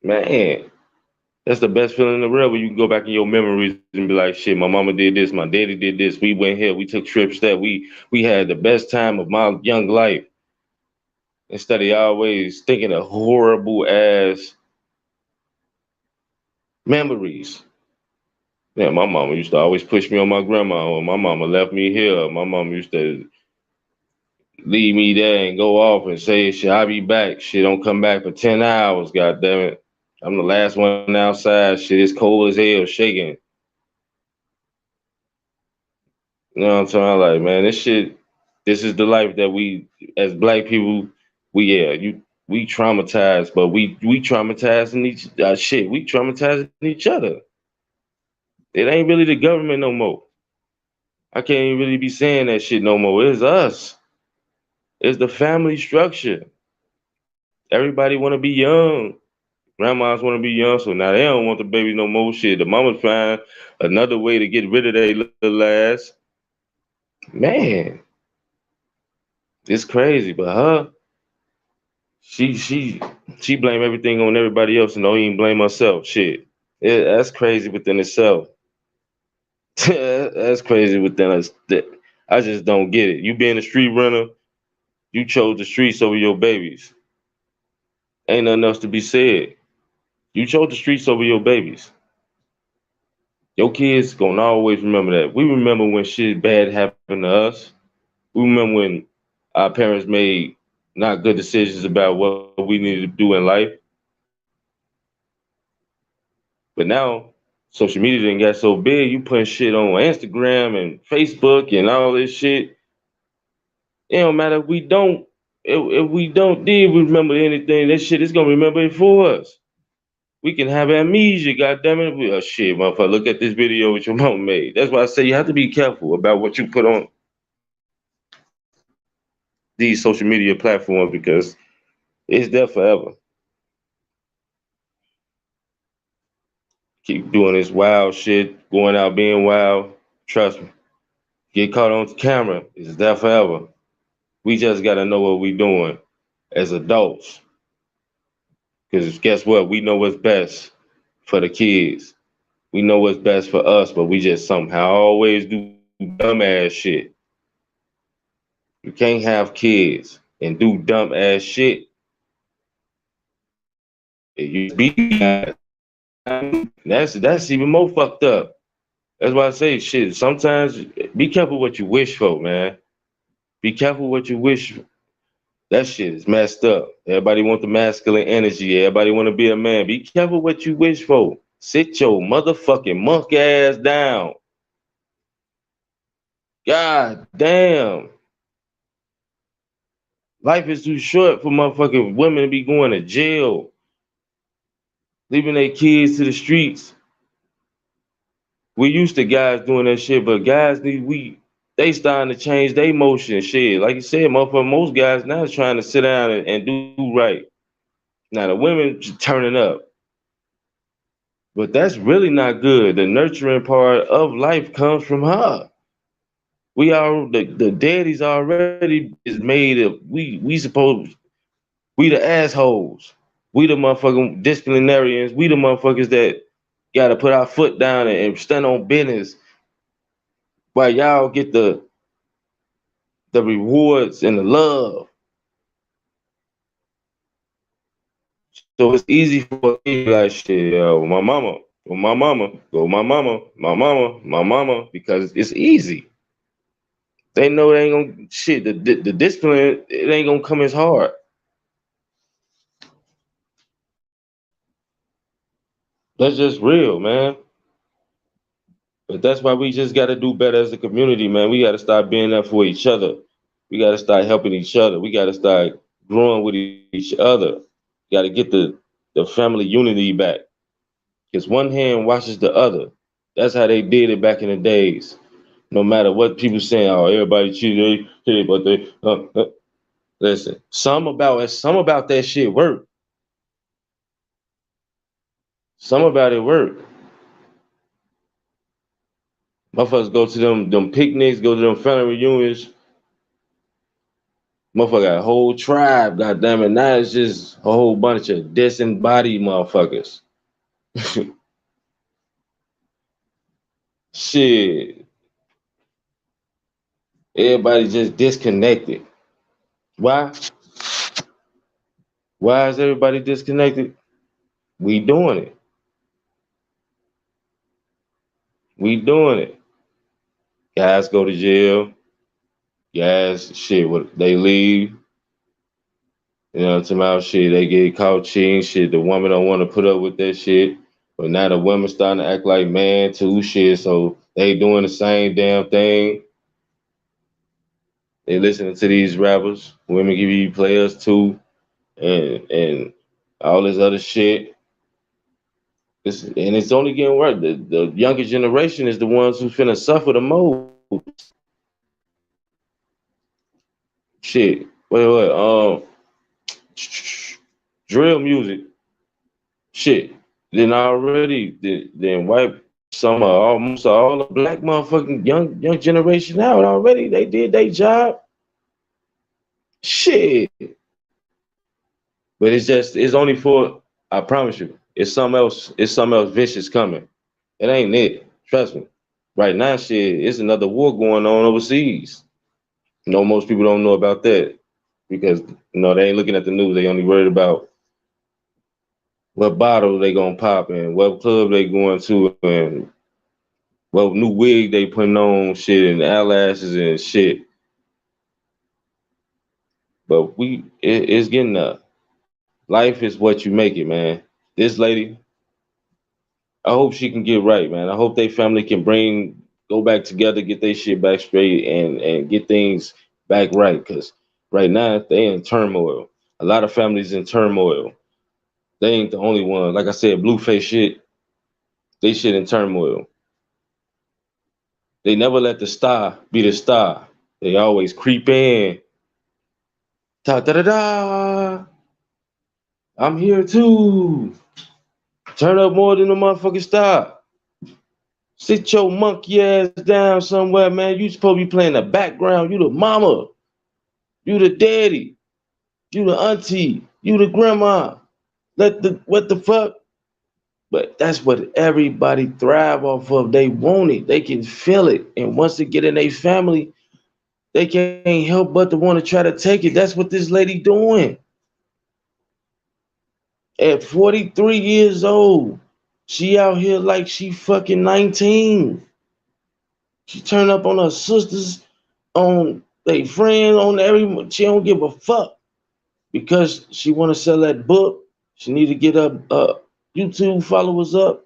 man, that's the best feeling in the world when you can go back in your memories and be like, shit, my mama did this, my daddy did this, we went here, we took trips there, we had the best time of my young life. Instead of always thinking of horrible ass memories. Yeah, my mama used to always push me on my grandma. When my mama left me here, my mama used to leave me there and go off and say, shit, I'll be back. Shit, don't come back for 10 hours, goddammit. I'm the last one outside. Shit, it's cold as hell, shaking. You know what I'm talking about? Like, man, this is the life that we, as black people, we traumatized, but we traumatizing we traumatizing each other. It ain't really the government no more. I can't even really be saying that shit no more. It's us. It's the family structure. Everybody want to be young. Grandmas want to be young, so now they don't want the baby no more. Shit, the mama's find another way to get rid of their little ass. Man, it's crazy. But she she she blame everything on everybody else and don't even blame herself. Shit, that's crazy within itself. That's crazy within us. I just don't get it. You being a street runner, you chose the streets over your babies. Ain't nothing else to be said. You chose the streets over your babies. Your kids gonna always remember that. We remember when shit bad happened to us. We remember when our parents made not good decisions about what we needed to do in life. But now social media didn't get so big. You putting shit on Instagram and Facebook and all this shit. It don't matter if we don't. If we don't did remember anything, that shit is gonna remember it for us. We can have amnesia, goddammit. Oh shit, motherfucker, look at this video which your mom made. That's why I say you have to be careful about what you put on these social media platforms because it's there forever. Keep doing this wild shit, going out being wild. Trust me, get caught on camera. It's there forever. We just gotta know what we doing as adults. Because guess what? We know what's best for the kids. We know what's best for us, but we just somehow always do dumbass shit. You can't have kids and do dumb ass shit. It used to be that. That's even more fucked up. That's why I say shit. Sometimes be careful what you wish for, man. Be careful what you wish. That shit is messed up. Everybody want the masculine energy. Everybody want to be a man. Be careful what you wish for. Sit your motherfucking monk ass down. God damn. Life is too short for motherfucking women to be going to jail, leaving their kids to the streets. We used to guys doing that shit, but guys they starting to change their motion shit. Like you said, motherfucker, most guys now is trying to sit down and do right. Now the women just turning up. But that's really not good. The nurturing part of life comes from her. We are the daddies already is made of we supposed we the assholes. We the motherfucking disciplinarians. We the motherfuckers that gotta put our foot down and stand on business while y'all get the rewards and the love. So it's easy for me to be like shit, my mama, go my mama, go my mama, my mama, my mama, because it's easy. They know they ain't gonna shit. The discipline it ain't gonna come as hard. That's just real, man. But that's why we just got to do better as a community, man. We got to start being there for each other. We got to start helping each other. We got to start growing with each other. Got to get the family unity back. Because one hand washes the other. That's how they did it back in the days. No matter what people saying, oh, everybody cheated, but they listen. Some about that shit work. Some about it work. Motherfuckers go to them picnics, go to them family reunions. Motherfucker got a whole tribe, goddamn it. Now it's just a whole bunch of disembodied motherfuckers. Shit. Everybody just disconnected. Why? Why is everybody disconnected? We doing it. We doing it. Guys go to jail. Guys, shit, what they leave. You know, tomorrow shit, they get caught cheating. Shit, the woman don't want to put up with that shit. But now the women starting to act like man too. Shit, so they doing the same damn thing. They listening to these rappers. Women give you players too, and all this other shit. It's only getting worse. The younger generation is the ones who finna suffer the most. Shit. Wait. Drill music. Shit. Then already then wipe some almost all the black motherfucking young generation out already. They did their job. Shit. But it's only for, I promise you, it's something else vicious coming. It ain't it. Trust me. Right now, shit, it's another war going on overseas. Most people don't know about that because they ain't looking at the news. They only worried about what bottle they gonna pop and what club they going to and what new wig they putting on, shit, and eyelashes and shit. But it's getting up. Life is what you make it, man. This lady, I hope she can get right, man. I hope they family can go back together, get their shit back straight, and get things back right. Cause right now they in turmoil. A lot of families in turmoil. They ain't the only one. Like I said, Blueface shit, they shit in turmoil. They never let the star be the star. They always creep in. Ta da da da. I'm here too. Turn up more than the motherfucking star. Sit your monkey ass down somewhere, man. You supposed to be playing the background. You the mama. You the daddy. You the auntie. You the grandma. What the fuck? But that's what everybody thrive off of. They want it. They can feel it. And once they get in their family, they can't help but to want to try to take it. That's what this lady doing. At 43 years old, she out here like she fucking 19. She turn up on her sisters, on their friends, on everyone. She don't give a fuck because she want to sell that book. She need to get her YouTube followers up,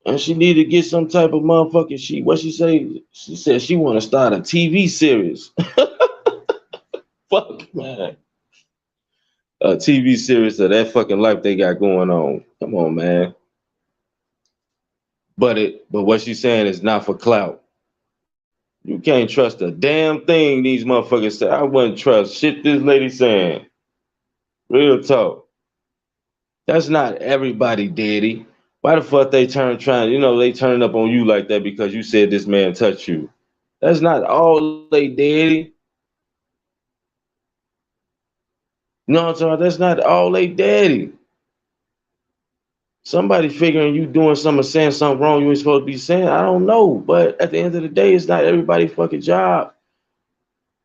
and she need to get some type of motherfucking. What she say? She said she want to start a TV series. Fuck, man. A TV series of that fucking life they got going on. Come on, man. But what she's saying is not for clout. You can't trust a damn thing these motherfuckers say. I wouldn't trust shit this lady saying. Real talk. That's not everybody, daddy. Why the fuck they they turning up on you like that because you said this man touched you? That's not all they daddy. You know what I'm talking about? That's not all they daddy. Somebody figuring you doing something or saying something wrong you ain't supposed to be saying. I don't know. But at the end of the day, it's not everybody's fucking job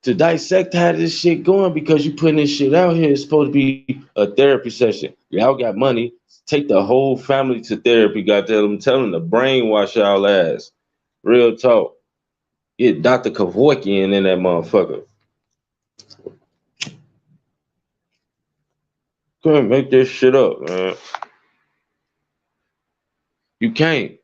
to dissect how this shit going because you putting this shit out here. It's supposed to be a therapy session. Y'all got money. Take the whole family to therapy. Tell them to brainwash y'all ass. Real talk. Get Dr. Kevorkian in that motherfucker. Couldn't make this shit up, man. You can't.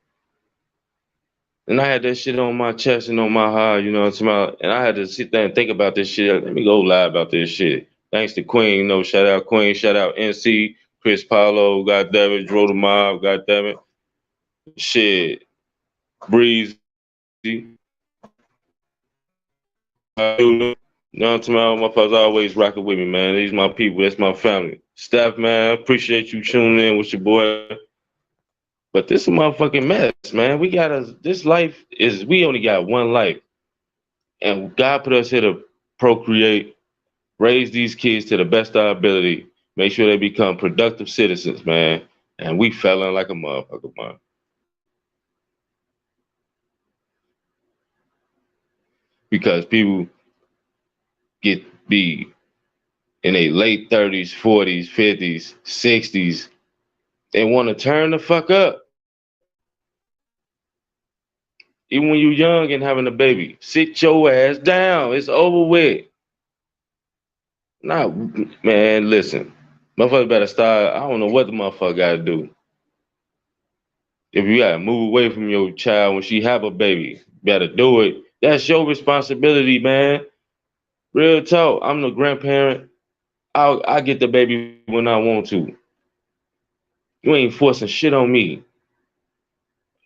And I had that shit on my chest and on my heart, you know what I'm talking about? And I had to sit there and think about this shit. Let me go lie about this shit. Thanks to Queen, shout out Queen, shout out NC, Chris Paulo, goddammit, Dro the Mob, goddammit. Shit. Breezy. You know what I'm talking about? My folks always rocking with me, man. These my people, that's my family. Staff, man, appreciate you tuning in with your boy. But this is a motherfucking mess, man. We only got one life. And God put us here to procreate, raise these kids to the best of our ability, make sure they become productive citizens, man. And we fell in like a motherfucker, man. Because people be in their late 30s, 40s, 50s, 60s, they want to turn the fuck up. Even when you're young and having a baby, sit your ass down. It's over with. Nah, man, listen. Motherfucker better start. I don't know what the motherfucker gotta do. If you gotta move away from your child when she have a baby, better do it. That's your responsibility, man. Real talk. I'm the grandparent. I get the baby when I want to. You ain't forcing shit on me.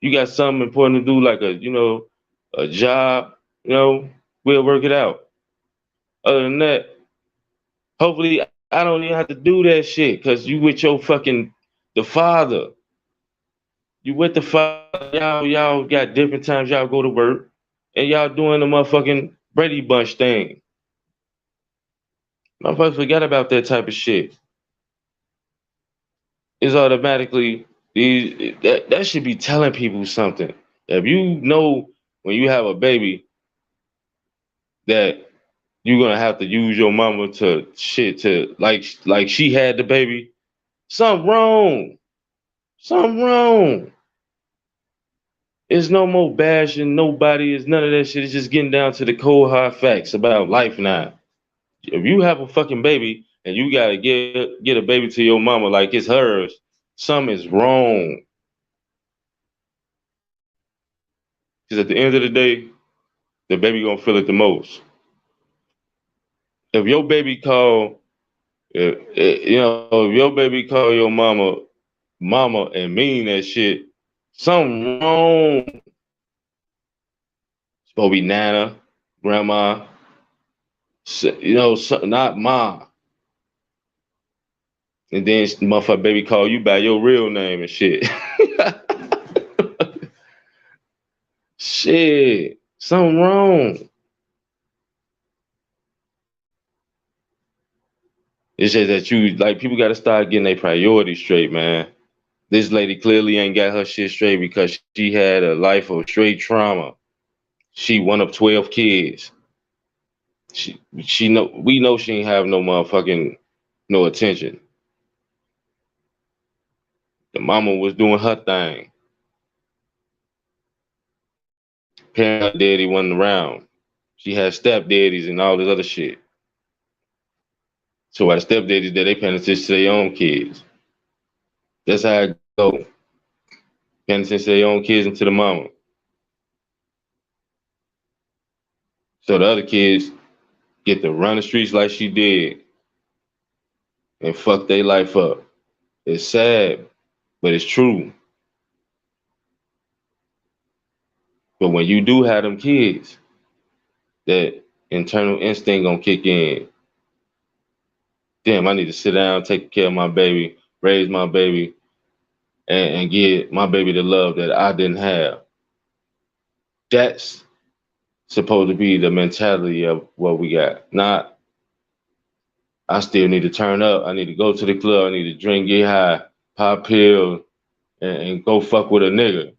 You got something important to do, like a job, we'll work it out. Other than that, hopefully I don't even have to do that shit because you with your the father. You with the father, y'all got different times y'all go to work and y'all doing the motherfucking Brady Bunch thing. Motherfuckers forget about that type of shit. It's automatically that should be telling people something. If you know when you have a baby that you're gonna have to use your mama to like she had the baby, something wrong. Something wrong. It's no more bashing nobody. It's none of that shit. It's just getting down to the cold hard facts about life now. If you have a fucking baby and you gotta get a baby to your mama like it's hers, something is wrong. Because at the end of the day, the baby gonna feel it the most. If your baby call, if your baby call your mama and mean that shit, something wrong. It's supposed to be Nana, grandma, not ma. And then motherfucker baby call you by your real name and shit. Shit, something wrong. It's just that people gotta start getting their priorities straight, man. This lady clearly ain't got her shit straight because she had a life of straight trauma. She one of 12 kids. We know she ain't have no motherfucking no attention. The mama was doing her thing. Parent daddy wasn't around. She had stepdaddies and all this other shit. So while the stepdaddies there, they paying attention to their own kids. That's how it go. Paying attention to their own kids and to the mama. So the other kids get to run the streets like she did and fuck their life up. It's sad, but it's true. But when you do have them kids, that internal instinct gonna kick in. Damn, I need to sit down, take care of my baby, raise my baby, and give my baby the love that I didn't have. That's supposed to be the mentality of what we got. Not, I still need to turn up. I need to go to the club. I need to drink, get high, pop pills, and go fuck with a nigga.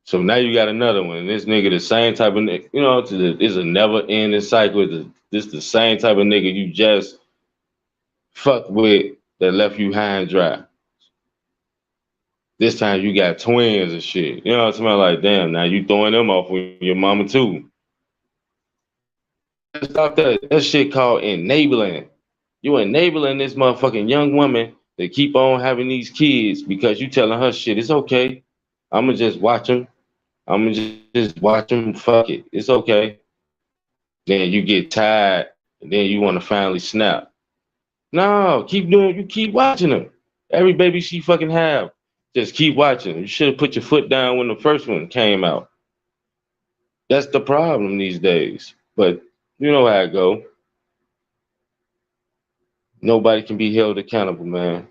So now you got another one. And this nigga, the same type of nigga, it's a never ending cycle. This the same type of nigga you just fucked with that left you high and dry. This time you got twins and shit. You know what I'm saying? Like, damn, now you throwing them off with your mama too. Stop that. That shit called enabling. You enabling this motherfucking young woman to keep on having these kids because you telling her shit. It's okay. I'ma just watch them. I'ma just watch them. Fuck it. It's okay. Then you get tired and then you want to finally snap. No, keep doing. You keep watching them. Every baby she fucking have, just keep watching. You should have put your foot down when the first one came out. That's the problem these days. But you know how it go. Nobody can be held accountable, man.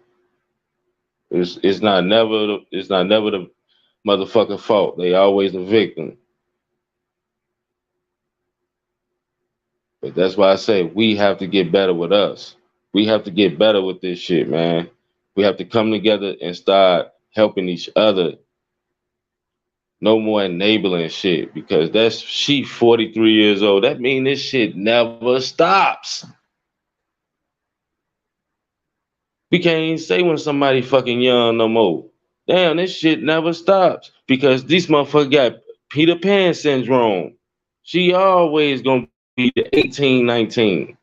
It's not never the motherfucker fault. They always the victim. But that's why I say we have to get better with us. We have to get better with this shit, man. We have to come together and start helping each other. No more enabling shit because she 43 years old. That mean this shit never stops. We can't even say when somebody fucking young no more. Damn, this shit never stops because this motherfucker got Peter Pan syndrome. She always gonna be the 18, 19.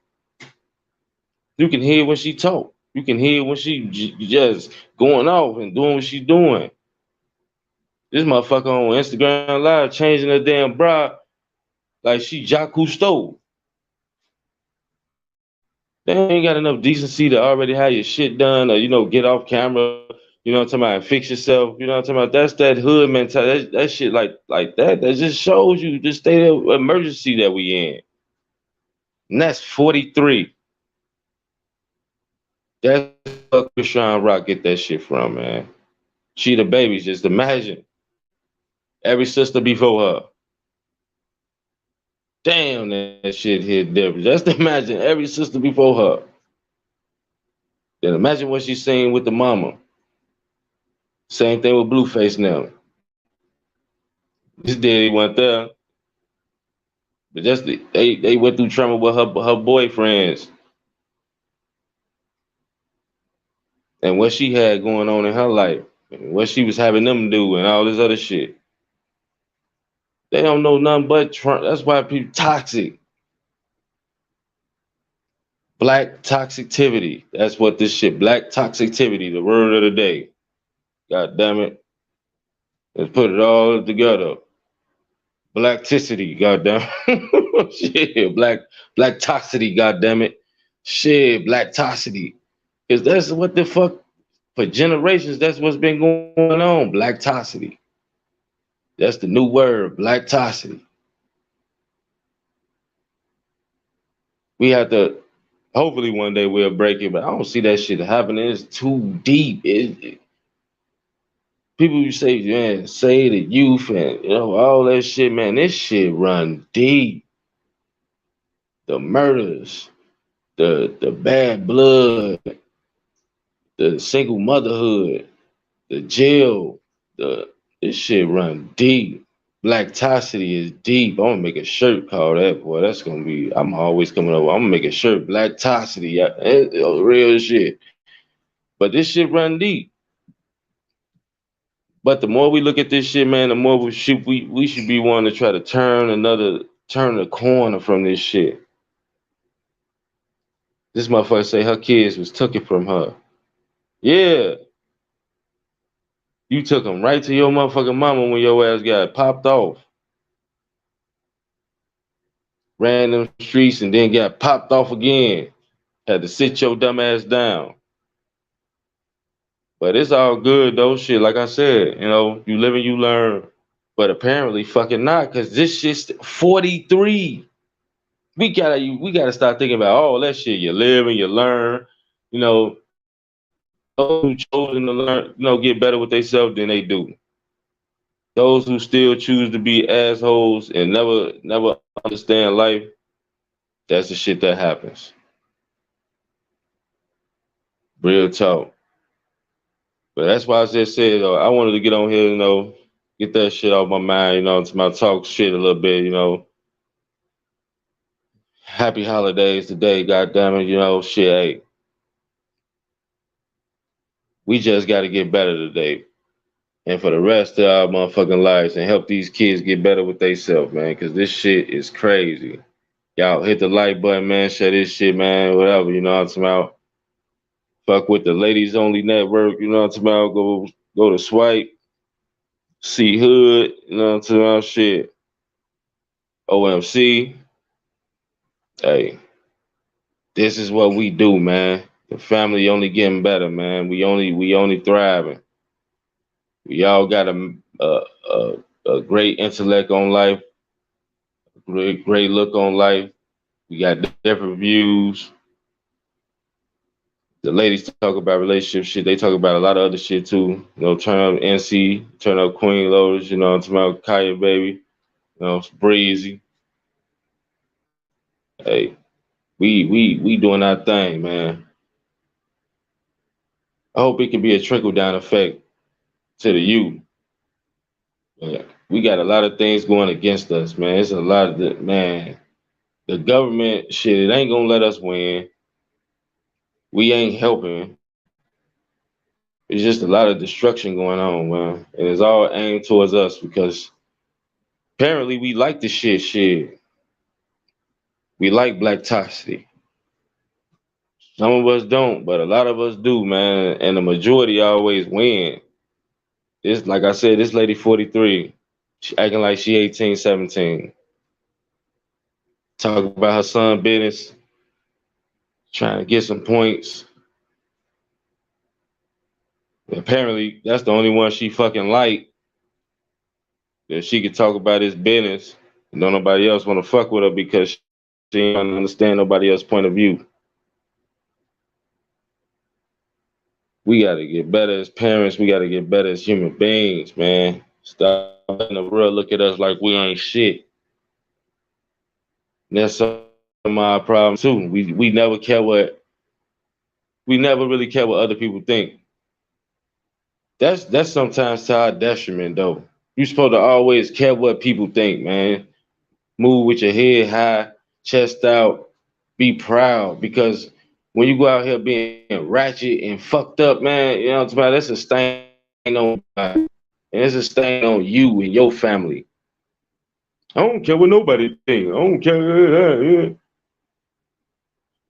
You can hear when she talk. You can hear when she just going off and doing what she doing. This motherfucker on Instagram Live changing her damn bra like she Jacques Cousteau. They ain't got enough decency to already have your shit done or, get off camera, You know what I'm talking about? Fix yourself. You know what I'm talking about? That's that hood mentality. That shit like that. That just shows you the state of emergency that we in. And that's 43. That's where CHI-RAQ get that shit from, man. She the babies. Just imagine every sister before her. Damn, that shit hit different. Just imagine every sister before her. Then imagine what she's saying with the mama. Same thing with Blueface now. This daddy went there, but they went through trauma with her boyfriends and what she had going on in her life, and what she was having them do, and all this other shit. They don't know nothing but Trump. That's why people toxic. Black toxicity. That's what this shit. Black toxicity. The word of the day. God damn it. Let's put it all together. Blackticity, goddamn. Shit, black toxicity, goddamn it. Shit, black toxicity. Cause that's what the fuck for generations. That's what's been going on. Black toxicity. That's the new word. Black toxicity. We have to. Hopefully one day we'll break it, but I don't see that shit happening. It's too deep. People you say, man, say the youth and all that shit, man. This shit run deep. The murders, the bad blood, the single motherhood, the jail, this shit run deep. Black toxicity is deep. I'm gonna make a shirt called that, boy. That's gonna be. I'm always coming over. I'm gonna make a shirt, black toxicity. Yeah, real shit. But this shit run deep. But the more we look at this shit, man, the more we should be wanting to try to turn the corner from this shit. This motherfucker say her kids was took it from her. Yeah, you took them right to your motherfucking mama when your ass got popped off. Ran them streets and then got popped off again. Had to sit your dumb ass down. But it's all good though, shit. Like I said, you live and you learn. But apparently fucking not, cause this shit's 43. We gotta start thinking about all that shit. You live and you learn. You know, those who chosen to learn, get better with themselves than they do. Those who still choose to be assholes and never understand life, that's the shit that happens. Real talk. But that's why I just said, I wanted to get on here, get that shit off my mind, to my talk shit a little bit. Happy holidays today, goddamn it, shit, hey. We just gotta get better today. And for the rest of our motherfucking lives and help these kids get better with themselves, man, because this shit is crazy. Y'all hit the like button, man, share this shit, man, whatever, what I'm talking about. Fuck with the ladies only network, what I'm talking about. Go to Swipe, see Hood, what I'm talking about, shit. OMC. Hey, this is what we do, man. The family only getting better, man. We only thriving. We all got a great intellect on life, great look on life. We got different views. The ladies talk about relationship shit. They talk about a lot of other shit too. Turn up NC, turn up Queen Lotus, I'm talking about Kaya Baby, it's breezy. Hey, we doing our thing, man. I hope it can be a trickle down effect to the youth. Yeah. We got a lot of things going against us, man. It's a lot of man. The government shit, it ain't gonna let us win. We ain't helping. It's just a lot of destruction going on, man. And it's all aimed towards us because apparently we like the shit. We like black toxicity. Some of us don't, but a lot of us do, man. And the majority always win. This, like I said, this lady 43. She acting like she 18, 17. Talk about her son business. Trying to get some points. Apparently, that's the only one she fucking like, that she could talk about his business. And don't nobody else want to fuck with her because she ain't understand nobody else's point of view. We got to get better as parents. We got to get better as human beings, man. Stop letting the world look at us like we ain't shit. And that's some of my problem too. We never care what we never really care what other people think. That's sometimes to our detriment though. You're supposed to always care what people think, man. Move with your head high, chest out, be proud. Because when you go out here being ratchet and fucked up, man, you know what I'm saying? That's a stain on God. And it's a stain on you and your family. I don't care what nobody think. I don't care.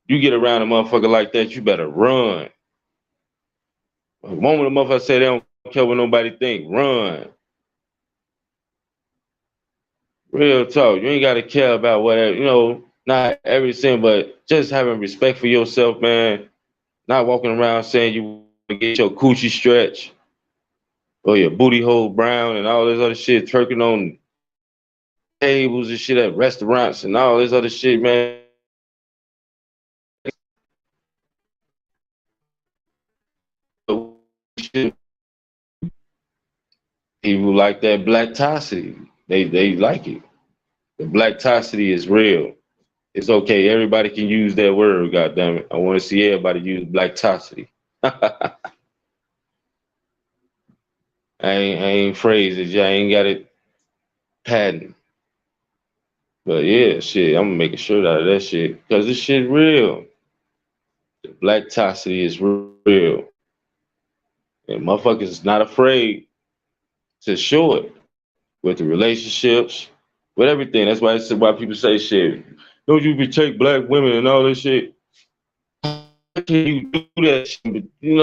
You get around a motherfucker like that, you better run. The moment a motherfucker say they don't care what nobody think, run. Real talk. You ain't gotta care about whatever, not everything, but just having respect for yourself, man. Not walking around saying you want to get your coochie stretch or your booty hole brown and all this other shit, twerking on tables and shit at restaurants and all this other shit, man. People like that black toxicity. They like it. The black toxicity is real. It's okay. Everybody can use that word, goddammit. I want to see everybody use black toxicity. I ain't phrased it. I ain't got it patent. But yeah, shit, I'm making sure out of that shit. Because this shit real. The black toxicity is real. And motherfuckers is not afraid to show it with the relationships, with everything. That's why people say shit. Don't you protect black women and all this shit? How can you do that shit? But, you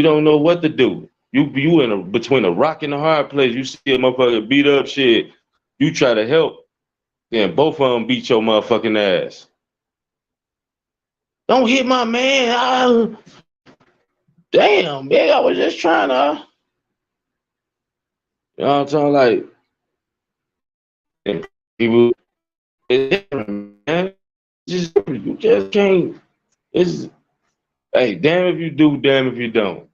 don't know what to do. You in between a rock and a hard place. You see a motherfucker beat up shit. You try to help, then both of them beat your motherfucking ass. Don't hit my man. Damn, man, I was just trying to. You know what I'm talking like? And people, it's different, man. You just can't. It's hey, damn if you do, damn if you don't.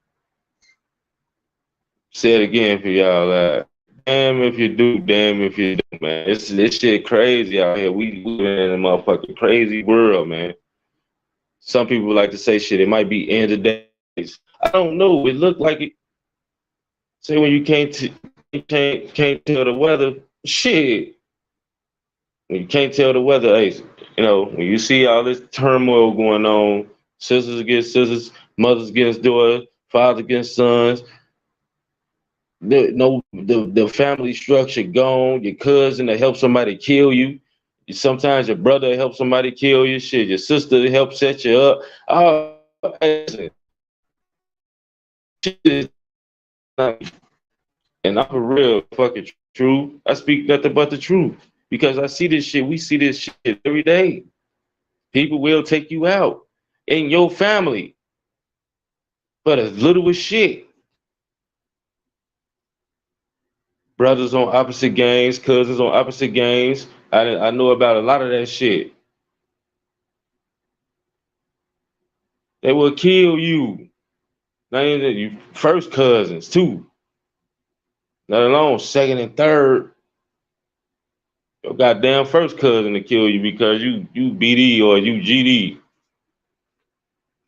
Say it again for y'all. Damn if you do, damn if you don't, man. This shit crazy out here. We live in a motherfucking crazy world, man. Some people like to say shit. It might be end of days. I don't know. It looked like it. Say when you can't tell the weather. Shit. When you can't tell the weather, hey, when you see all this turmoil going on, sisters against sisters, mothers against daughters, fathers against sons, the family structure gone, your cousin to help somebody kill you. Sometimes your brother help somebody kill you, shit, your sister to help set you up. Oh, and I'm for real fucking true. I speak nothing but the truth because I see this shit. We see this shit every day. People will take you out in your family for the littlest shit. Brothers on opposite gangs, cousins on opposite gangs. I know about a lot of that shit. They will kill you. Not even you first cousins too. Let alone second and third. Your goddamn first cousin to kill you because you BD or you GD.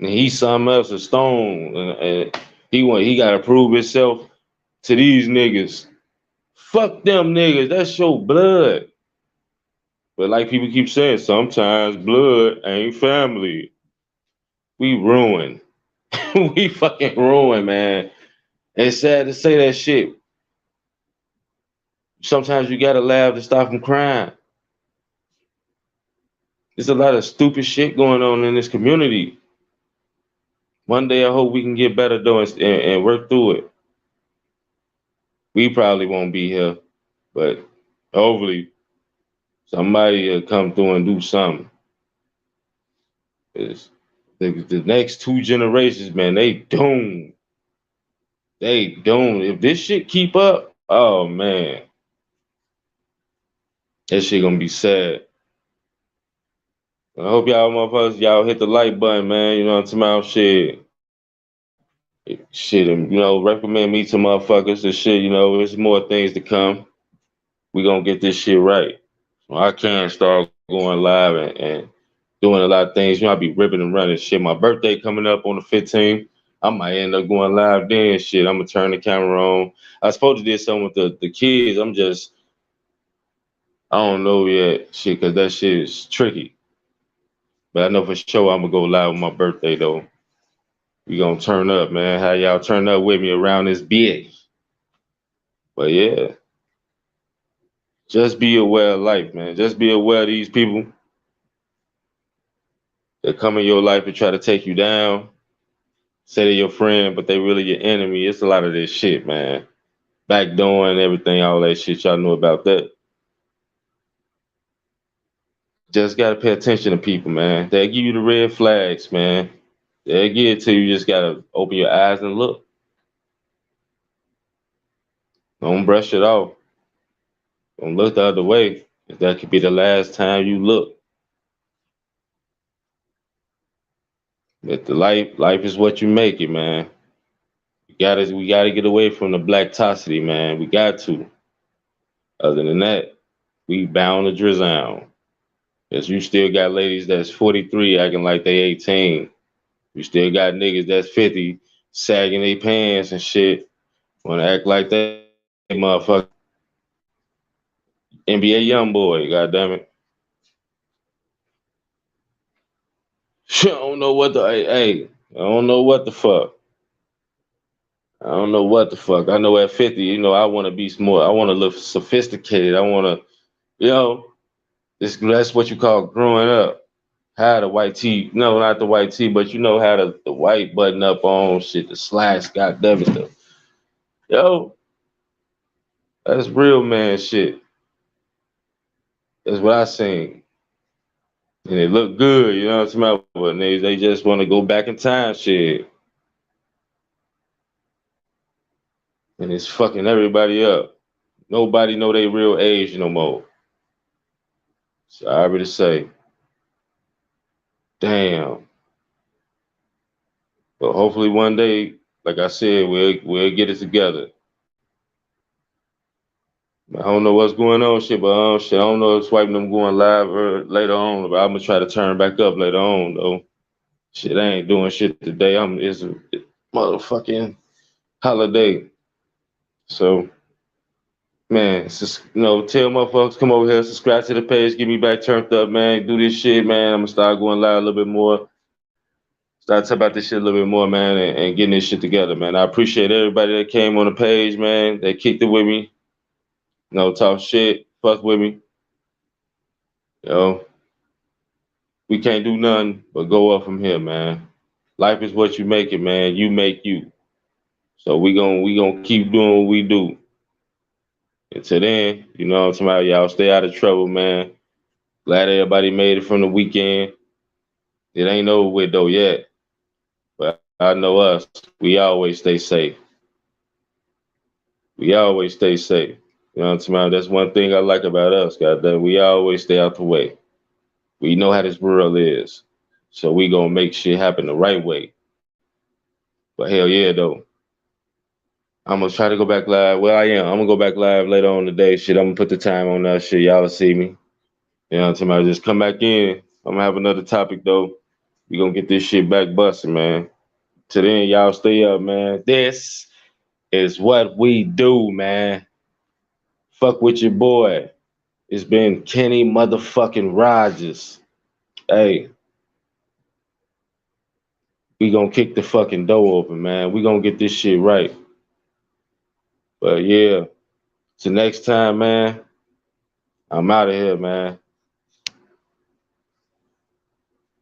And he's something else, a stone. And he gotta prove himself to these niggas. Fuck them niggas. That's your blood. But like people keep saying, sometimes blood ain't family. We ruined. We fucking ruined, man. And it's sad to say that shit. Sometimes you gotta laugh to stop from crying. There's a lot of stupid shit going on in this community. One day I hope we can get better though and work through it. We probably won't be here, but hopefully somebody will come through and do something. Is the next 2 generations, man, they doomed. They doomed. If this shit keep up, oh man, that shit gonna be sad. I hope y'all motherfuckers, y'all hit the like button, man. You know what I'm talking about? Shit, and recommend me to motherfuckers and shit. There's more things to come. We gonna get this shit right. So I can start going live and doing a lot of things. I be ripping and running shit. My birthday coming up on the 15th. I might end up going live then. Shit, I'm gonna turn the camera on. I was supposed to do something with the kids. I don't know yet, shit, cause that shit is tricky. But I know for sure I'm gonna go live on my birthday though. We gonna turn up, man. How y'all turn up with me around this bitch? But yeah, just be aware of life, man. Just be aware of these people that come in your life and try to take you down. Say they're your friend, but they really your enemy. It's a lot of this shit, man. Backdooring everything, all that shit. Y'all know about that. Just gotta pay attention to people, man. They give you the red flags, man. They give it to you. You just gotta open your eyes and look. Don't brush it off. Don't look the other way. That could be the last time you look. But the life is what you make it, man. We gotta get away from the black toxicity, man. We got to. Other than that, we bound to drizzle. Cause you still got ladies that's 43 acting like they 18. You still got niggas that's 50 sagging their pants and shit. Wanna act like that motherfucker. NBA young boy, goddamn it. I don't know what the hey, I don't know what the fuck. I don't know what the fuck. I know at 50, I wanna be smart. I wanna look sophisticated. I wanna, you know, that's what you call growing up. How the white tee, no, not the white tee, but how the white button up on shit, the slacks, goddamn it, yo, that's real man shit. That's what I seen, and it looked good, you know what I'm talking about? But they just want to go back in time, shit, and it's fucking everybody up. Nobody know their real age no more. Sorry to say, damn. But hopefully one day, like I said, we'll get it together. I don't know what's going on, shit, but shit, I don't know if swiping them going live or later on, but I'm gonna try to turn back up later on though. Shit, I ain't doing shit today. It's a motherfucking holiday. So man, it's just, tell motherfuckers come over here, subscribe to the page, get me back turned up, man. Do this shit, man. I'm gonna start going live a little bit more. Start talking about this shit a little bit more, man, and getting this shit together, man. I appreciate everybody that came on the page, man. They kicked it with me. Talk shit, fuck with me. You know, we can't do nothing but go up from here, man. Life is what you make it, man. You make you. So we gonna keep doing what we do. Until then, you know what I'm talking about, y'all stay out of trouble, man. Glad everybody made it from the weekend. It ain't over with though yet. But I know us. We always stay safe. We always stay safe. You know what I'm talking about? That's one thing I like about us, goddamn. We always stay out the way. We know how this world is. So we gonna make shit happen the right way. But hell yeah though. I'm gonna try to go back live. Well, I am. I'm gonna go back live later on today. Shit, I'm gonna put the time on that shit. Y'all will see me. You know what I'm talking about? Just come back in. I'm gonna have another topic though. We gonna get this shit back busting, man. Till then, y'all stay up, man. This is what we do, man. Fuck with your boy. It's been Kenny motherfucking Rogers. Hey, we gonna kick the fucking door open, man. We gonna get this shit right. But yeah, till next time, man. I'm out of here, man.